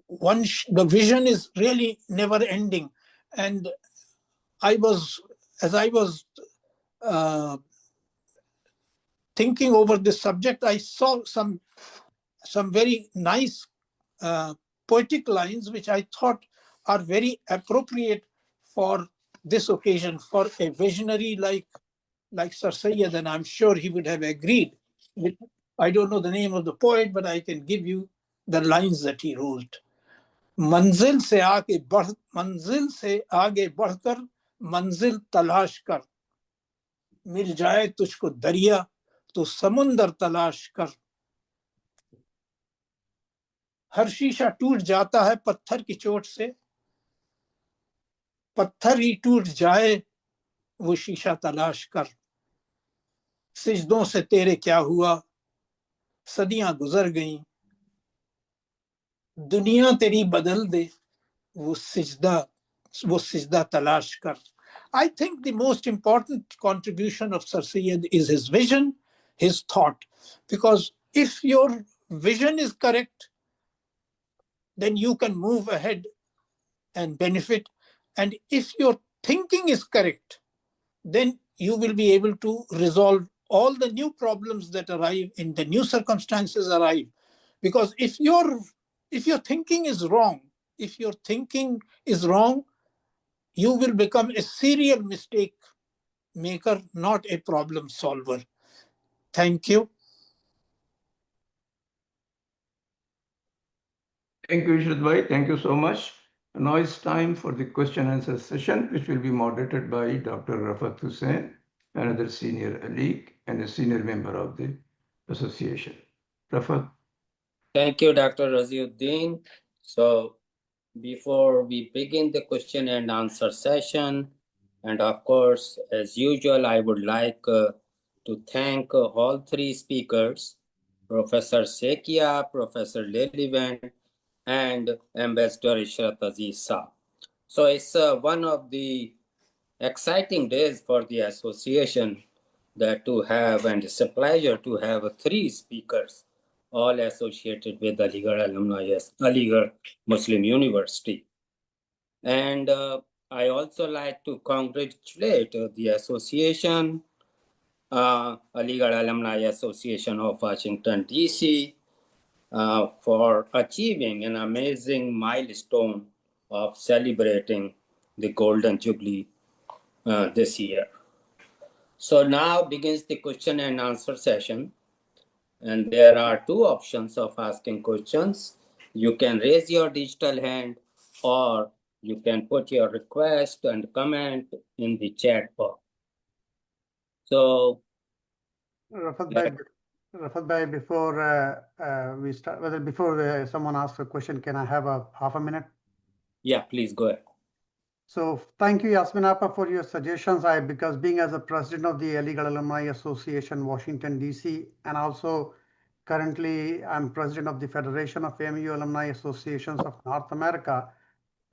the vision is really never ending. And as I was thinking over this subject, I saw some very nice poetic lines which I thought are very appropriate for this occasion, for a visionary like Sir Syed, and I'm sure he would have agreed. I don't know the name of the poet, but I can give you the lines that he wrote. मंजिल से आगे बढ़कर मंजिल तलाश कर, मिल जाए तुझको दरिया तो समुंदर तलाश कर, हर शीशा टूट जाता है पत्थर की चोट से, पत्थर ही टूट जाए वो शीशा तलाश कर, सिजदों से तेरे क्या हुआ, सदियां गुजर गईं, दुनिया तेरी बदल दे वो सिजदा तलाश कर. I think the most important contribution of Sir Syed is his vision, his thought. Because if your vision is correct, then you can move ahead and benefit. And if your thinking is correct, then you will be able to resolve all the new problems that arrive in the new circumstances arrive. Because if your thinking is wrong, you will become a serial mistake maker, not a problem solver. Thank you. Thank you, Ishrat Bhai. Thank you so much. Now it's time for the question and answer session, which will be moderated by Dr. Rafat Hussain, another senior colleague and a senior member of the association. Rafat. Thank you, Dr. Raziuddin. So before we begin the question and answer session, and of course, as usual, I would like to thank all three speakers, Professor Sekia, Professor Lilivand, and Ambassador Ishrat Aziz Saab. So it's one of the exciting days for the association that to have, and it's a pleasure to have three speakers all associated with Aligarh Alumni, Aligarh Muslim University. And I also like to congratulate the association, Aligarh Alumni Association of Washington, D.C., for achieving an amazing milestone of celebrating the Golden Jubilee this year. So now begins the question and answer session. And there are two options of asking questions. You can raise your digital hand, or you can put your request and comment in the chat box. So, Rafat Bhai, before we start, before someone asks a question, can I have a half a minute? yeah, please go ahead. So thank you, Yasmin Appa, for your suggestions. Because being as a president of the Aligarh Alumni Association, Washington, D.C., and also currently I'm president of the Federation of AMU Alumni Associations of North America,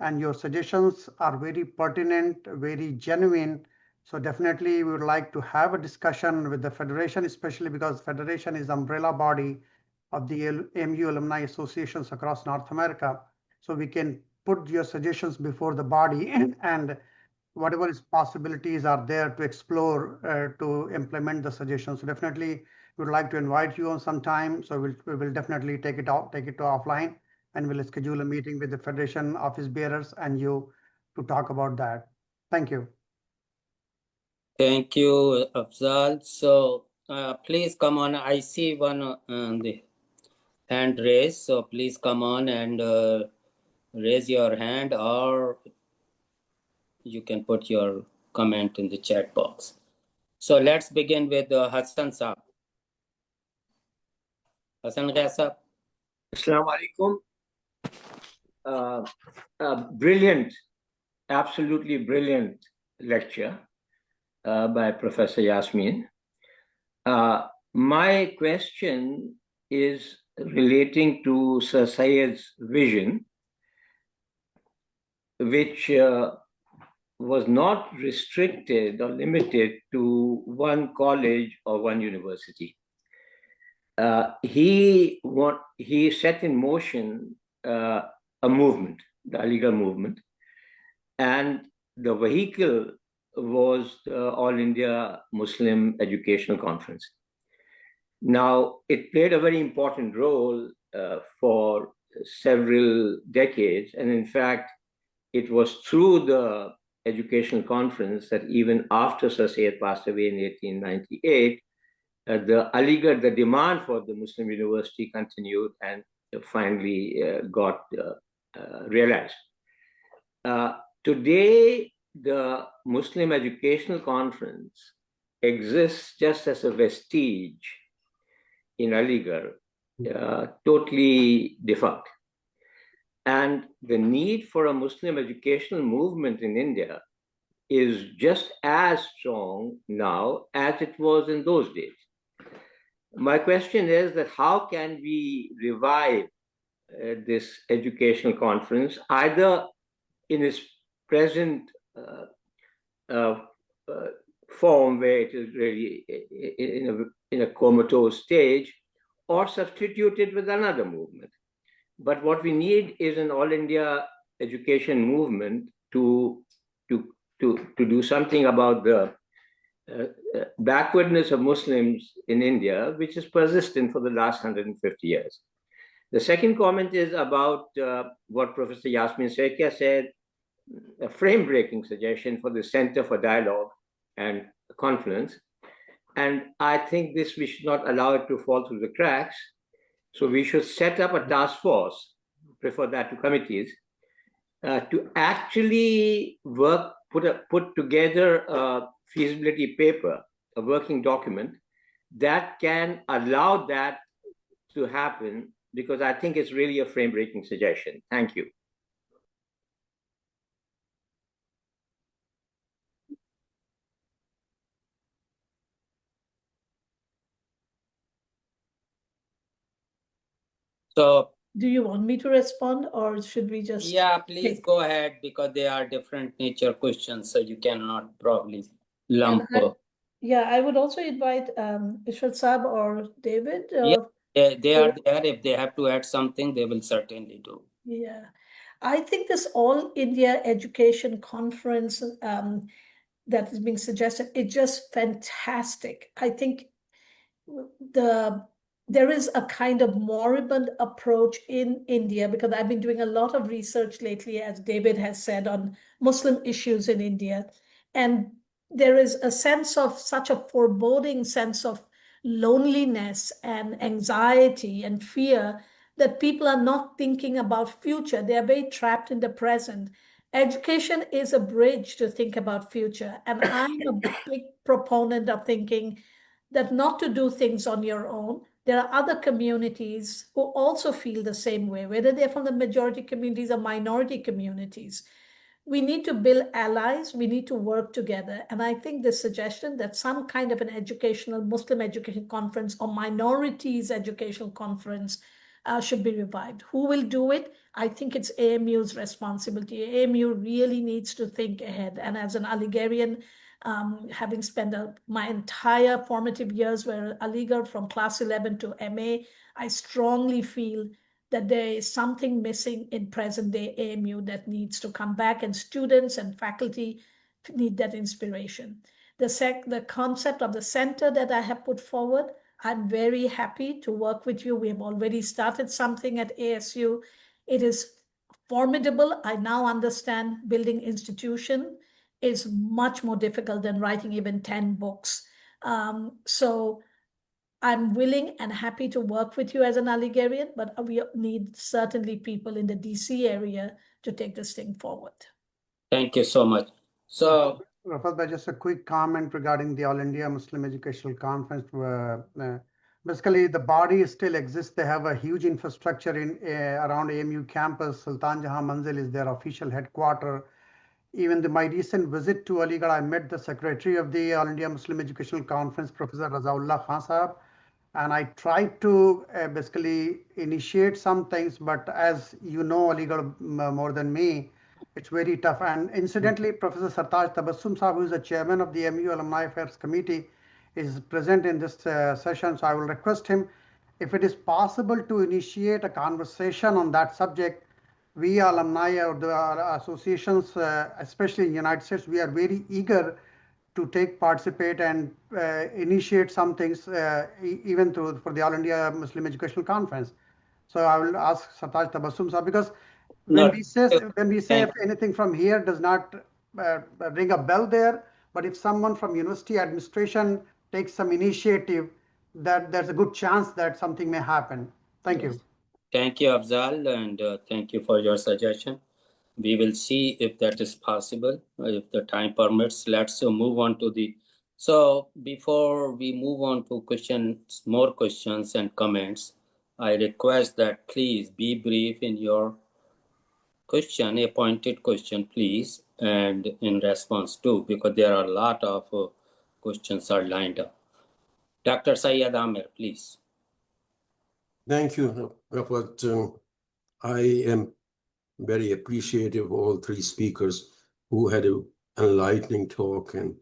and your suggestions are very pertinent, very genuine. So definitely we would like to have a discussion with the Federation, especially because Federation is the umbrella body of the AMU Alumni Associations across North America. So we can put your suggestions before the body and whatever possibilities are there to explore to implement the suggestions. So definitely we would like to invite you on some time. So we will definitely take it to offline, and we'll schedule a meeting with the Federation office bearers and you to talk about that. Thank you. Thank you, Afzal. So please come on. I see one the hand raised. So please come on and raise your hand, or you can put your comment in the chat box. So let's begin with Hassan Saab. Hassan Saab. Assalamu alaikum. Brilliant, absolutely brilliant lecture by Professor Yasmin. My question is relating to Sir Syed's vision, which was not restricted or limited to one college or one university. He set in motion a movement, the Aligarh movement, and the vehicle was the All India Muslim Educational Conference. Now, it played a very important role for several decades, and in fact, it was through the educational conference that even after Sir Syed passed away in 1898, the demand for the Muslim university continued and finally got realized. Today, the Muslim Educational Conference exists just as a vestige in Aligarh, totally defunct. And the need for a Muslim educational movement in India is just as strong now as it was in those days. My question is that how can we revive this educational conference, either in its present form, where it is really in a comatose stage, or substitute it with another movement? But what we need is an all India education movement to do something about the backwardness of Muslims in India, which is persistent for the last 150 years. The second comment is about what Professor Yasmin Saikia said, a frame-breaking suggestion for the Center for Dialogue and Confluence. And I think this, we should not allow it to fall through the cracks. So we should set up a task force, prefer that to committees, to actually put together a feasibility paper, a working document that can allow that to happen, because I think it's really a frame-breaking suggestion. Thank you. So, do you want me to respond, or should we just? Yeah, please go ahead, because they are different nature questions, so you cannot probably lump. Yeah, I would also invite Ishrat Saab or David. Yeah, they are there. If they have to add something, they will certainly do. Yeah, I think this All India Education Conference that is being suggested is just fantastic. I think there is a kind of moribund approach in India, because I've been doing a lot of research lately, as David has said, on Muslim issues in India. And there is a sense of such a foreboding sense of loneliness and anxiety and fear that people are not thinking about future. They are very trapped in the present. Education is a bridge to think about future. And I'm a big proponent of thinking that not to do things on your own. There are other communities who also feel the same way, whether they're from the majority communities or minority communities. We need to build allies. We need to work together. And I think the suggestion that some kind of an educational Muslim education conference or minorities educational conference should be revived. Who will do it? I think it's AMU's responsibility. AMU really needs to think ahead. And as an Aligarhian, having spent my entire formative years were Aligarh from class 11 to MA, I strongly feel that there is something missing in present day AMU that needs to come back, and students and faculty need that inspiration. The concept of the center that I have put forward, I'm very happy to work with you. We have already started something at ASU. It is formidable. I now understand building institution is much more difficult than writing even 10 books. So I'm willing and happy to work with you as an Aligarhian, but we need certainly people in the DC area to take this thing forward. Thank you so much. So Rafat, just a quick comment regarding the All India Muslim Educational Conference. Basically, the body still exists. They have a huge infrastructure in around AMU campus. Sultan Jahan Manzil is their official headquarters. Even my recent visit to Aligarh, I met the secretary of the All India Muslim Educational Conference, Professor Razaullah Khan Sahab, and I tried to basically initiate some things, but as you know, Aligarh more than me, it's very tough. And incidentally, Professor Sartaj Tabassum Sahab, who is the chairman of the MU Alumni Affairs Committee, is present in this session. So I will request him, if it is possible, to initiate a conversation on that subject. We alumni or the associations, especially in the United States, we are very eager to participate and initiate some things, even for the All India Muslim Educational Conference. So I will ask Sartaj Tabassum Sahab, because when we say if anything from here does not ring a bell there, but if someone from university administration takes some initiative, that there's a good chance that something may happen. Thank you. Thank you, Afzal, and thank you for your suggestion. We will see if that is possible, if the time permits. Let's move on to the. So before we move on to questions, more questions and comments, I request that please be brief in your question, a pointed question, please, and in response to, because there are a lot of questions are lined up. Dr. Syed Amir, please. Thank you, Rafat. I am very appreciative of all three speakers who had an enlightening talk and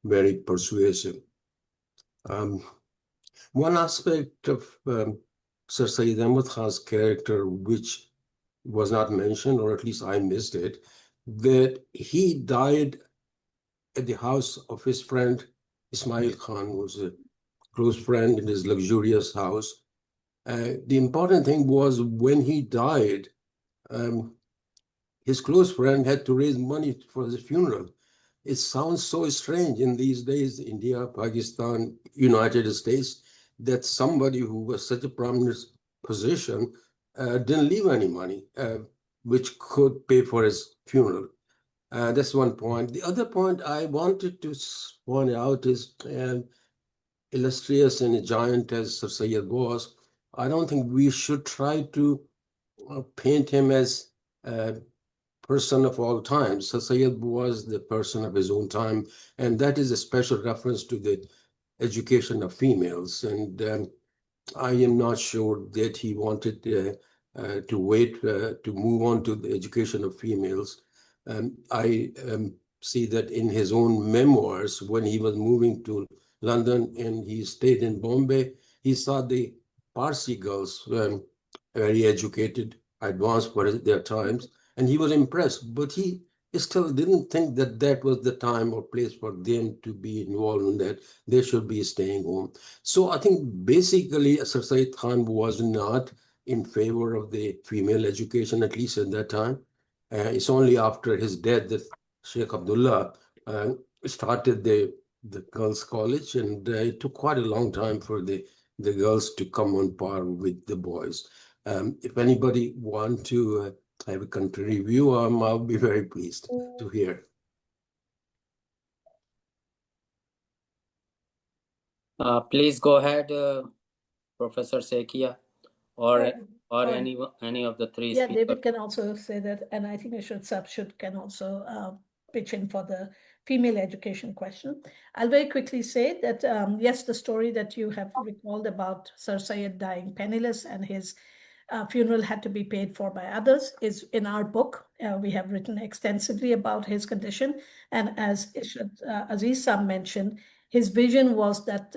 very persuasive. One aspect of Sir Syed Ahmad Khan's character, which was not mentioned, or at least I missed it, that he died at the house of his friend Ismail Khan, who was a close friend, in his luxurious house. The important thing was, when he died, his close friend had to raise money for his funeral. It sounds so strange in these days, India, Pakistan, United States, that somebody who was such a prominent position didn't leave any money, which could pay for his funeral. That's one point. The other point I wanted to point out is, illustrious and a giant as Sir Syed was, I don't think we should try to paint him as a person of all times. Sir Syed was the person of his own time, and that is a special reference to the education of females. And I am not sure that he wanted to wait to move on to the education of females. I see that in his own memoirs, when he was moving to London and he stayed in Bombay, he saw the Parsi girls very educated, advanced for their times, and he was impressed. But he still didn't think that that was the time or place for them to be involved in that. They should be staying home. So I think basically Sir Syed Khan was not in favor of the female education, at least at that time. It's only after his death that Sheikh Abdullah started the girls' college, and it took quite a long time for the girls to come on par with the boys. If anybody want to have a country review, I'll be very pleased to hear. Please go ahead, Professor Sekia, or any of the three Yeah, speakers. David can also say that, and I think Sab can also pitch in for the female education question. I'll very quickly say that, yes, the story that you have recalled about Sir Syed dying penniless and his funeral had to be paid for by others is in our book. We have written extensively about his condition. And as Aziz Sam mentioned, his vision was that,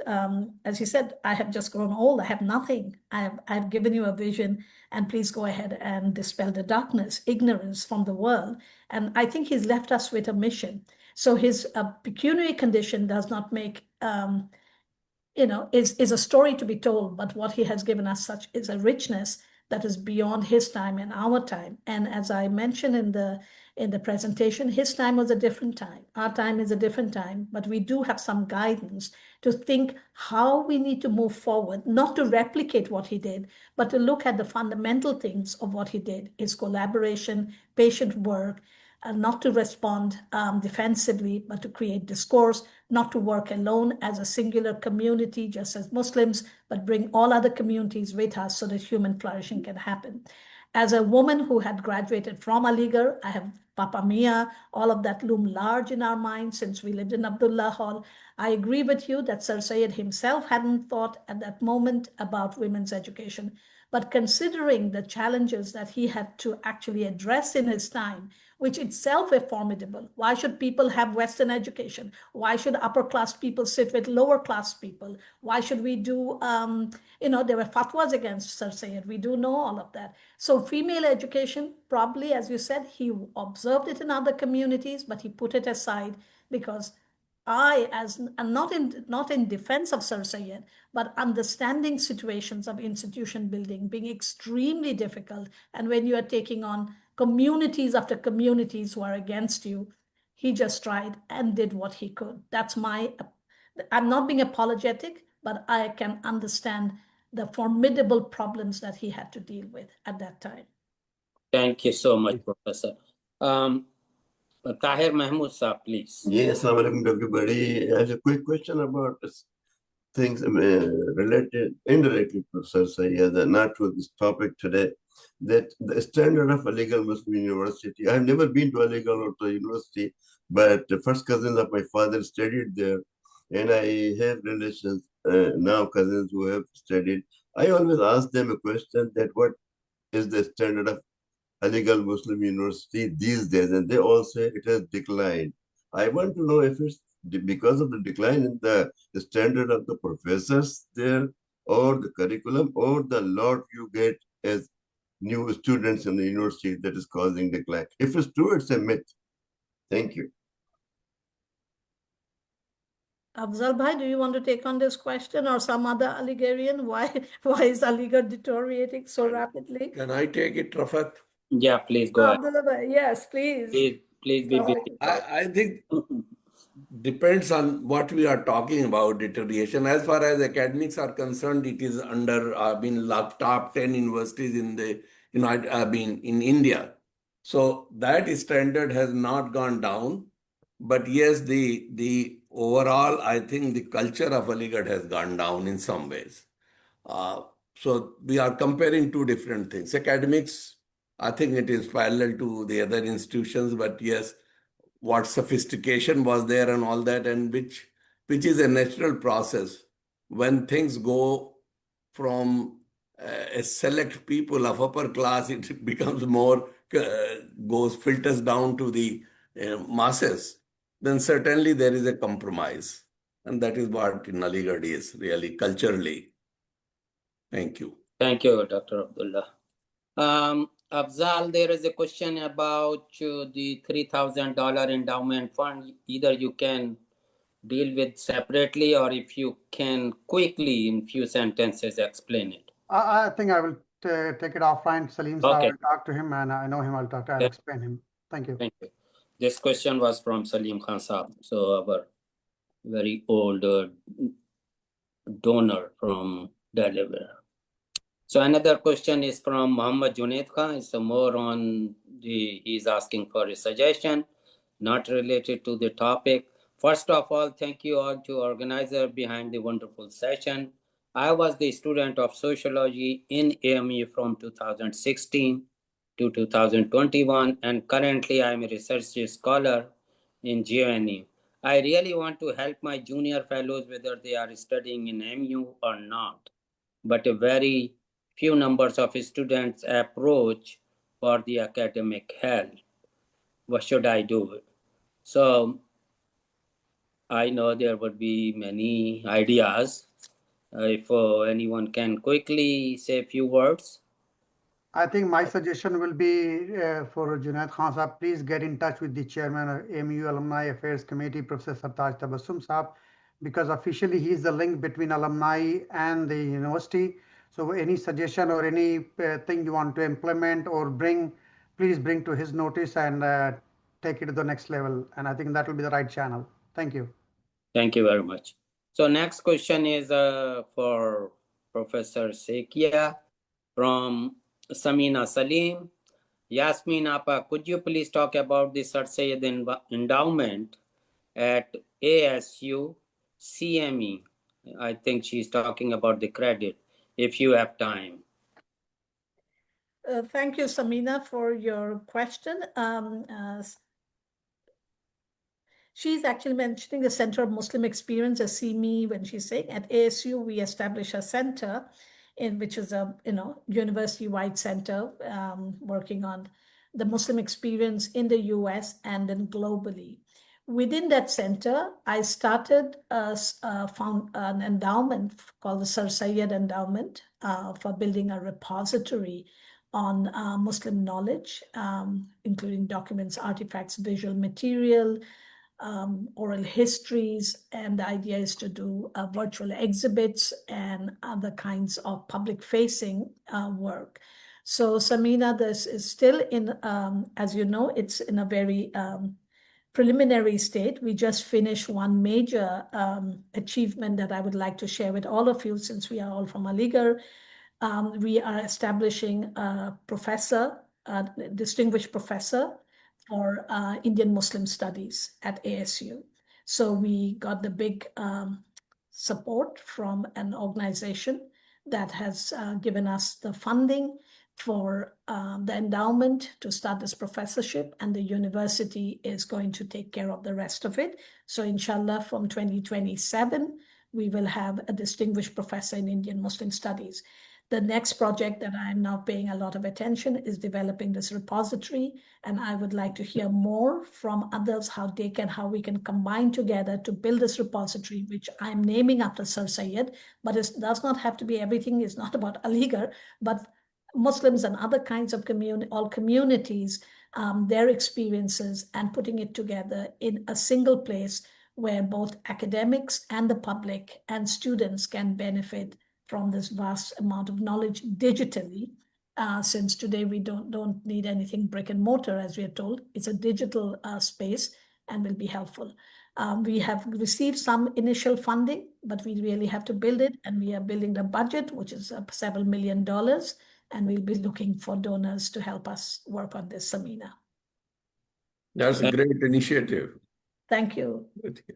as he said, I have just grown old. I have nothing. I've given you a vision, and please go ahead and dispel the darkness, ignorance from the world. And I think he's left us with a mission. So his pecuniary condition does not make, is a story to be told, but what he has given us such is a richness that is beyond his time and our time. And as I mentioned in the presentation, his time was a different time. Our time is a different time, but we do have some guidance to think how we need to move forward, not to replicate what he did, but to look at the fundamental things of what he did, his collaboration, patient work, and not to respond defensively, but to create discourse, not to work alone as a singular community, just as Muslims, but bring all other communities with us so that human flourishing can happen. As a woman who had graduated from Aligarh, I have Papa Mia, all of that loom large in our minds since we lived in Abdullah Hall. I agree with you that Sir Syed himself hadn't thought at that moment about women's education. But considering the challenges that he had to actually address in his time, which itself is formidable. Why should people have Western education? Why should upper class people sit with lower class people? Why should we do, there were fatwas against Sir Syed. We do know all of that. So female education, probably, as you said, he observed it in other communities, but he put it aside because I'm not in defense of Sir Syed, but understanding situations of institution building being extremely difficult. And when you are taking on communities after communities who are against you, he just tried and did what he could. I'm not being apologetic, but I can understand the formidable problems that he had to deal with at that time. Thank you so much, Professor. Tahir Mahmood Saab, please. Yes, assalamu alaikum to everybody. I have a quick question about things related indirectly to Sir Syed, not to this topic today. That the standard of a legal Muslim university, I've never been to a legal or to a university, but the first cousins of my father studied there, and I have relations, now cousins who have studied. I always ask them a question that what is the standard of a legal Muslim university these days, and they all say it has declined. I want to know if it's because of the decline in the standard of the professors there, or the curriculum, or the lot you get as new students in the university that is causing decline. If it's true, it's a myth. Thank you. Afzal Bhai, do you want to take on this question, or some other Aligarhian? Why is Aligarh deteriorating so rapidly? Can I take it, Rafat? Yeah, please go ahead. Abdullah Bhai, yes, please. Please be busy. I think depends on what we are talking about, deterioration. As far as academics are concerned, it is under top 10 universities in the in India. So that standard has not gone down. But yes, the overall, I think the culture of Aligarh has gone down in some ways. So we are comparing two different things. Academics, I think it is parallel to the other institutions, but yes, what sophistication was there and all that, and which is a natural process. When things go from a select people of upper class, it becomes more, filters down to the masses, then certainly there is a compromise. And that is what in Aligarh is really culturally. Thank you. Thank you, Dr. Abdullah. Afzal, there is a question about the $3,000 endowment fund. Either you can deal with separately, or if you can quickly in few sentences explain it. I think I will take it offline. Salim, so Okay. I will talk to him, and I know him. I'll talk to him and explain him. Thank you. Thank you. This question was from Salim Khan Saab, so our very old donor from Delaware. So another question is from Muhammad Junaid Khan. It's more on he's asking for a suggestion, not related to the topic. First of all, thank you all to organizer behind the wonderful session. I was the student of sociology in AMU from 2016 to 2021, and currently I'm a research scholar in JNU. I really want to help my junior fellows whether they are studying in MU or not, but a very few numbers of students approach for the academic help. What should I do? So I know there would be many ideas. If anyone can quickly say a few words. I think my suggestion will be for Junaid Khan Saab, please get in touch with the chairman of AMU Alumni Affairs Committee, Professor Sartaj Tabassum Saab, because officially he is the link between alumni and the university. So any suggestion or any thing you want to implement or bring, please bring to his notice and take it to the next level. And I think that will be the right channel. Thank you. Thank you very much. So next question is for Professor Sekia from Samina Salim. Yasmin Appa, could you please talk about the Sir Syed endowment at ASU CME? I think she's talking about the credit, if you have time. Thank you, Samina, for your question. She's actually mentioning the Center of Muslim Experience, as CME, when she's saying at ASU, we establish a center which is a university-wide center working on the Muslim experience in the US and then globally. Within that center, I started found an endowment called the Sir Syed Endowment for building a repository on Muslim knowledge, including documents, artifacts, visual material, oral histories, and the idea is to do virtual exhibits and other kinds of public-facing work. So, Samina, this is still in, as you know, it's in a very preliminary state. We just finished one major achievement that I would like to share with all of you, since we are all from Aligarh. We are establishing a professor, a distinguished professor for Indian Muslim Studies at ASU. So we got the big support from an organization that has given us the funding for the endowment to start this professorship, and the university is going to take care of the rest of it. So inshallah, from 2027, we will have a distinguished professor in Indian Muslim Studies. The next project that I'm now paying a lot of attention is developing this repository, and I would like to hear more from others how we can combine together to build this repository, which I'm naming after Sir Syed, but it does not have to be everything. It's not about Aligarh, but Muslims and other kinds of all communities, their experiences, and putting it together in a single place where both academics and the public and students can benefit from this vast amount of knowledge digitally, since today we don't need anything brick and mortar, as we are told. It's a digital space and will be helpful. We have received some initial funding, but we really have to build it, and we are building the budget, which is several $1 million, and we'll be looking for donors to help us work on this, Samina. That's a great initiative. Thank you.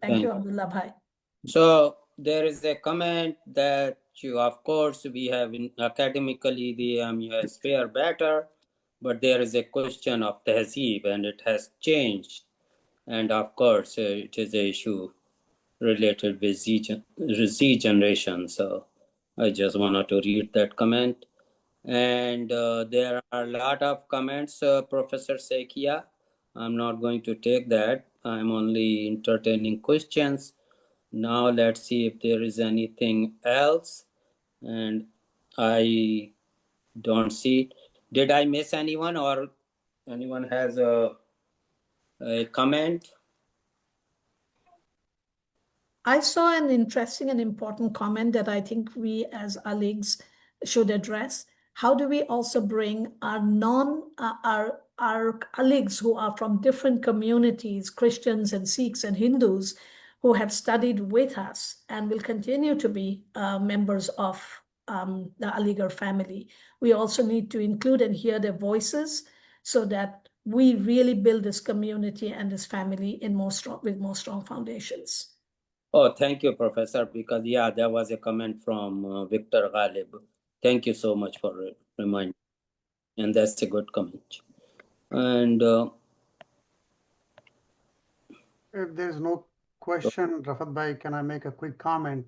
Thank you, Abdullah Bhai. So there is a comment that of course, we have academically the MUS fare better, but there is a question of tehzeeb, and it has changed. And of course, it is an issue related with Z generation. So I just wanted to read that comment. And there are a lot of comments, Professor Sekia. I'm not going to take that. I'm only entertaining questions. Now let's see if there is anything else. And I don't see it. Did I miss anyone, or anyone has a comment? I saw an interesting and important comment that I think we as Aligs should address. How do we also bring our Aligs who are from different communities, Christians and Sikhs and Hindus, who have studied with us and will continue to be members of the Aligarh family? We also need to include and hear their voices so that we really build this community and this family with more strong foundations. Oh, thank you, Professor, because there was a comment from Victor Ghalib. Thank you so much for reminding, and that's a good comment. And if there's no question, Rafat Bhai, can I make a quick comment?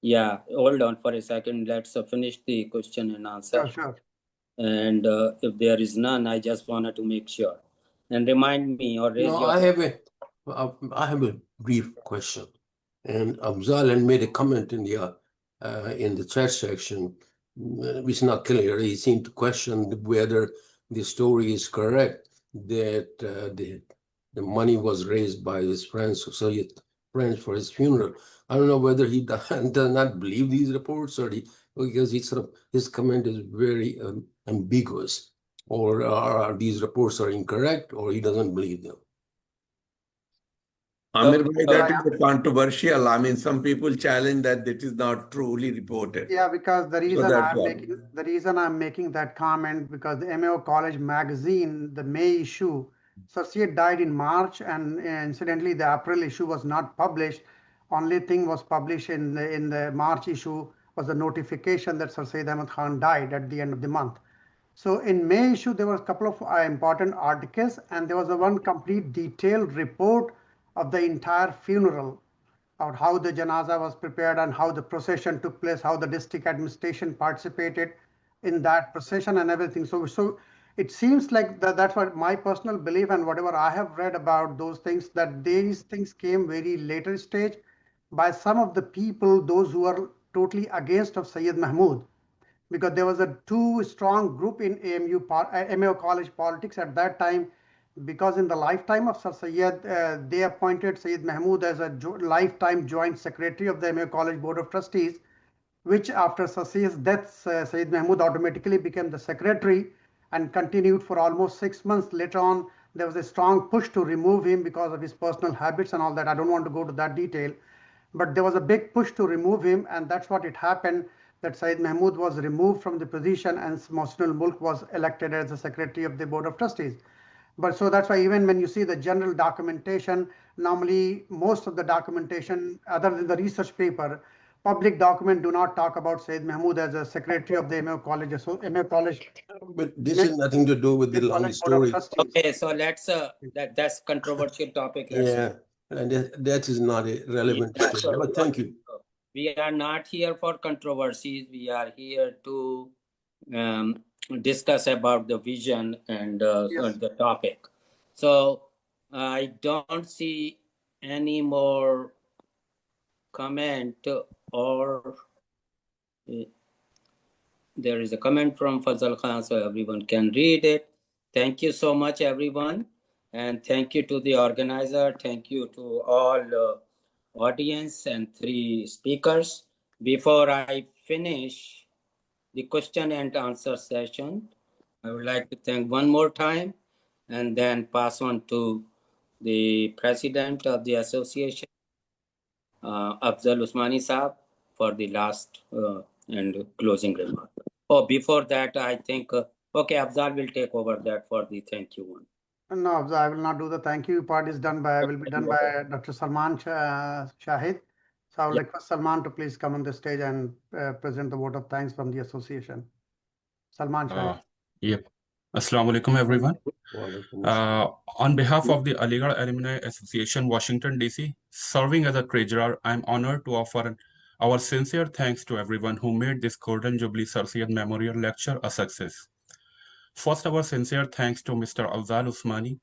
Yeah, hold on for a second. Let's finish the question and answer. Sure. And if there is none, I just wanted to make sure. And remind me or raise your... I have a brief question. And Afzal had made a comment in the chat section, which is not clear. He seemed to question whether the story is correct, that the money was raised by his friends, Soviet friends, for his funeral. I don't know whether he does not believe these reports, or because his comment is very ambiguous, or these reports are incorrect, or he doesn't believe them. Amir bhai, that Right. is controversial. I mean, some people challenge that it is not truly reported. Yeah, because the So reason that's I'm what. making making that comment, because the MAO College magazine, the May issue, Sir Syed died in March, and incidentally, the April issue was not published. Only thing was published in the March issue was a notification that Sir Syed Ahmad Khan died at the end of the month. So in May issue, there were a couple of important articles, and there was a one complete detailed report of the entire funeral, about how the janaza was prepared and how the procession took place, how the district administration participated in that procession and everything. So it seems like that's what my personal belief, and whatever I have read about those things, that these things came very later stage by some of the people, those who are totally against of Sayyid Mahmud, because there was a too strong group in MAO college politics at that time, because in the lifetime of Sir Syed, they appointed Sayyid Mahmud as a lifetime joint secretary of the MAO College Board of Trustees, which after Sir Syed's death, Sayyid Mahmud automatically became the secretary and continued for almost 6 months. Later on, there was a strong push to remove him because of his personal habits and all that. I don't want to go to that detail, but there was a big push to remove him, and that's what it happened, that Sayyid Mahmud was removed from the position and Mohsin Mulk was elected as the secretary of the Board of Trustees. But so that's why even when you see the general documentation, normally most of the documentation, other than the research paper, public document do not talk about Sayyid Mahmud as a secretary of the MAO College. So MAO College. But this is nothing to do with the long story. Okay, so let's that's controversial topic. Yeah, and that is not a relevant story. But thank you. We are not here for controversies. We are here to discuss about the vision and the topic. So I don't see any more comment, or there is a comment from Fazal Khan, so everyone can read it. Thank you so much, everyone. And thank you to the organizer. Thank you to all audience and 3 speakers. Before I finish the question and answer session, I would like to thank one more time and then pass on to the president of the association, Afzal Usmani Saab, for the last and closing remark. Oh, before that, I think, okay, Afzal will take over that for the thank you one. No, I will not do the thank you part. Is done by will be done by Dr. Salman Shahid. So I will request Salman to please come on the stage and present the vote of thanks from the association. Salman Shahid. Yep. Assalamu alaikum, everyone. On behalf of the Aligarh Alumni Association, Washington, D.C., serving as a treasurer, I'm honored to offer our sincere thanks to everyone who made this Golden Jubilee Sir Syed Memorial Lecture a success. First, our sincere thanks to Mr. Afzal Usmani,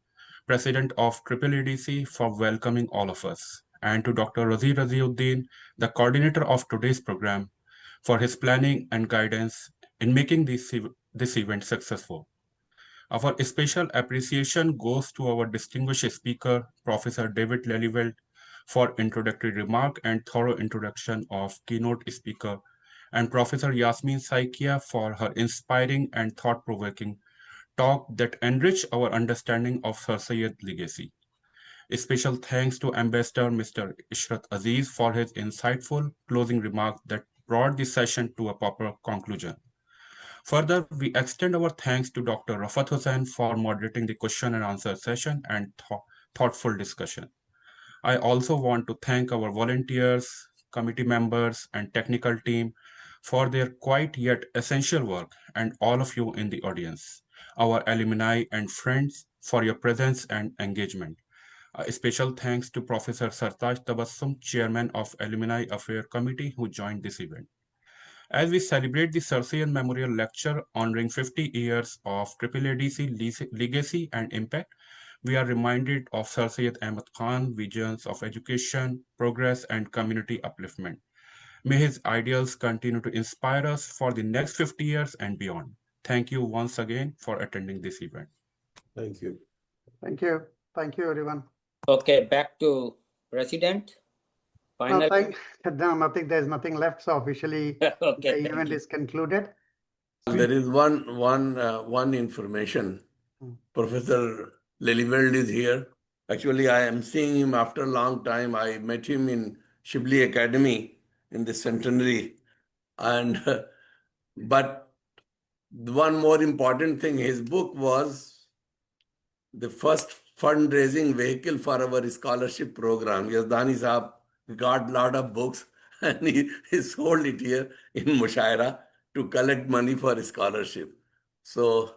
President of AAA-DC, for welcoming all of us, and to Dr. Raziuddin, the coordinator of today's program, for his planning and guidance in making this event successful. Our special appreciation goes to our distinguished speaker, Professor David Lelyveld, for introductory remark and thorough introduction of keynote speaker, and Professor Yasmin Saikia for her inspiring and thought-provoking talk that enriched our understanding of Sir Syed's legacy. A special thanks to Ambassador Mr. Ishrat Aziz for his insightful closing remarks that brought the session to a proper conclusion. Further, we extend our thanks to Dr. Rafat Hussain for moderating the question and answer session and thoughtful discussion. I also want to thank our volunteers, committee members, and technical team for their quiet yet essential work, and all of you in the audience, our alumni and friends, for your presence and engagement. A special thanks to Professor Sartaj Tabassum, Chairman of Alumni Affairs Committee, who joined this event. As we celebrate the Sir Syed Memorial Lecture honoring 50 years of AAA-DC legacy and impact, we are reminded of Sir Syed Ahmad Khan's visions of education, progress, and community upliftment. May his ideals continue to inspire us for the next 50 years and beyond. Thank you once again for attending this event. Thank you. Thank you. Thank you, everyone. Okay, back to President. Final. No, nothing. There's nothing left. So officially, okay, the event is concluded. There is one information. Professor Lelyveld is here. Actually, I am seeing him after a long time. I met him in Shibli Academy in the centenary. And but one more important thing, his book was the first fundraising vehicle for our scholarship program. Yazdani Saab got a lot of books and he sold it here in Mushaira to collect money for scholarship. So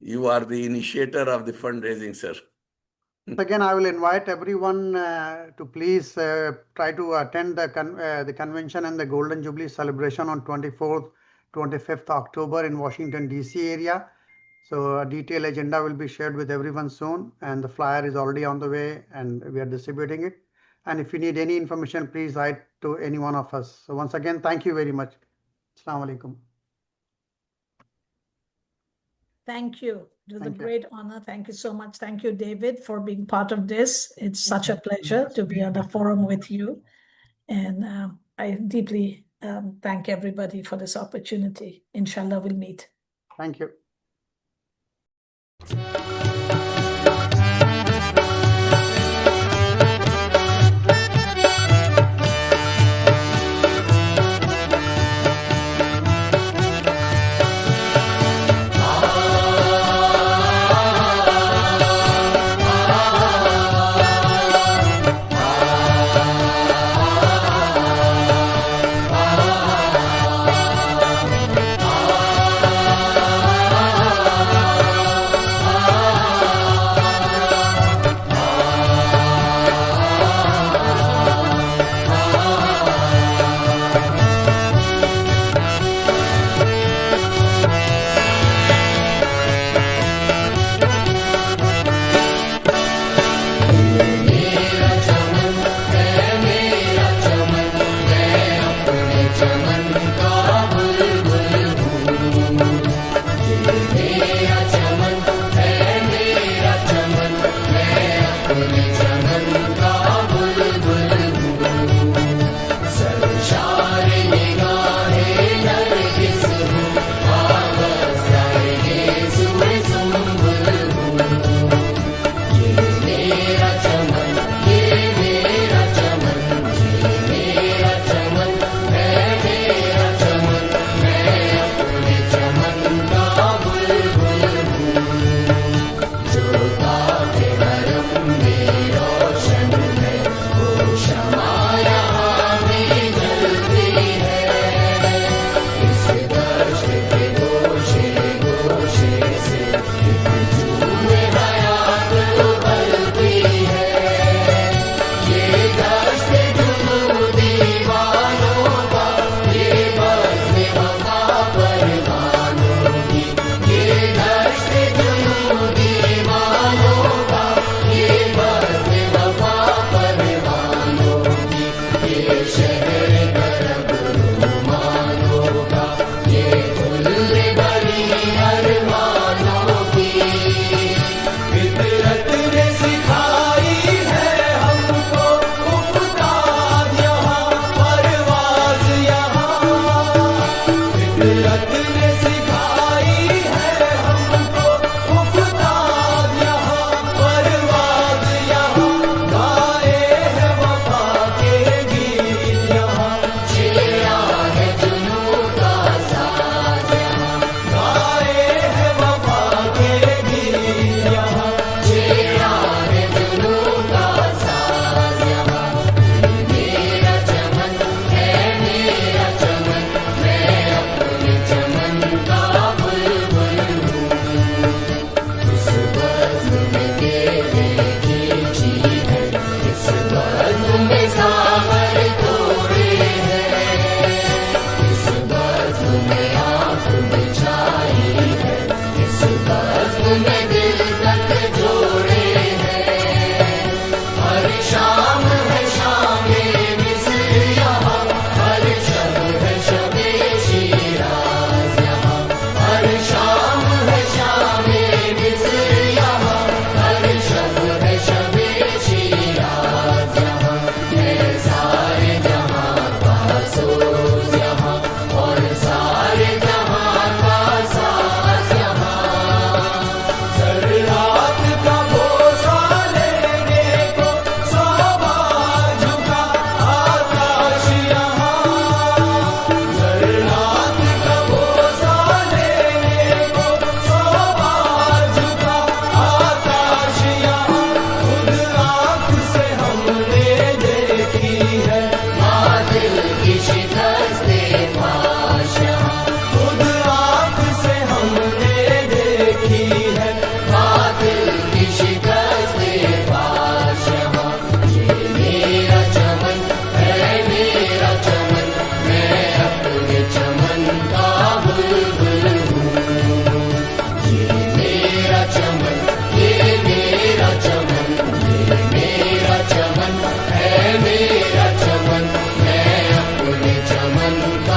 you are the initiator of the fundraising, sir. Again, I will invite everyone to please try to attend the convention and the Golden Jubilee celebration on 24th, 25th October in Washington, D.C. area. So a detailed agenda will be shared with everyone soon, and the flyer is already on the way and we are distributing it. And if you need any information, please write to any one of us. So once again, thank you very much. Assalamu alaikum. Thank you. It was a Thank you. great honor. Thank you so much. Thank you, David, for being part of this. It's such a pleasure to be on the forum with you. And I deeply thank everybody for this opportunity. Inshallah, we'll meet. Thank you. Alumni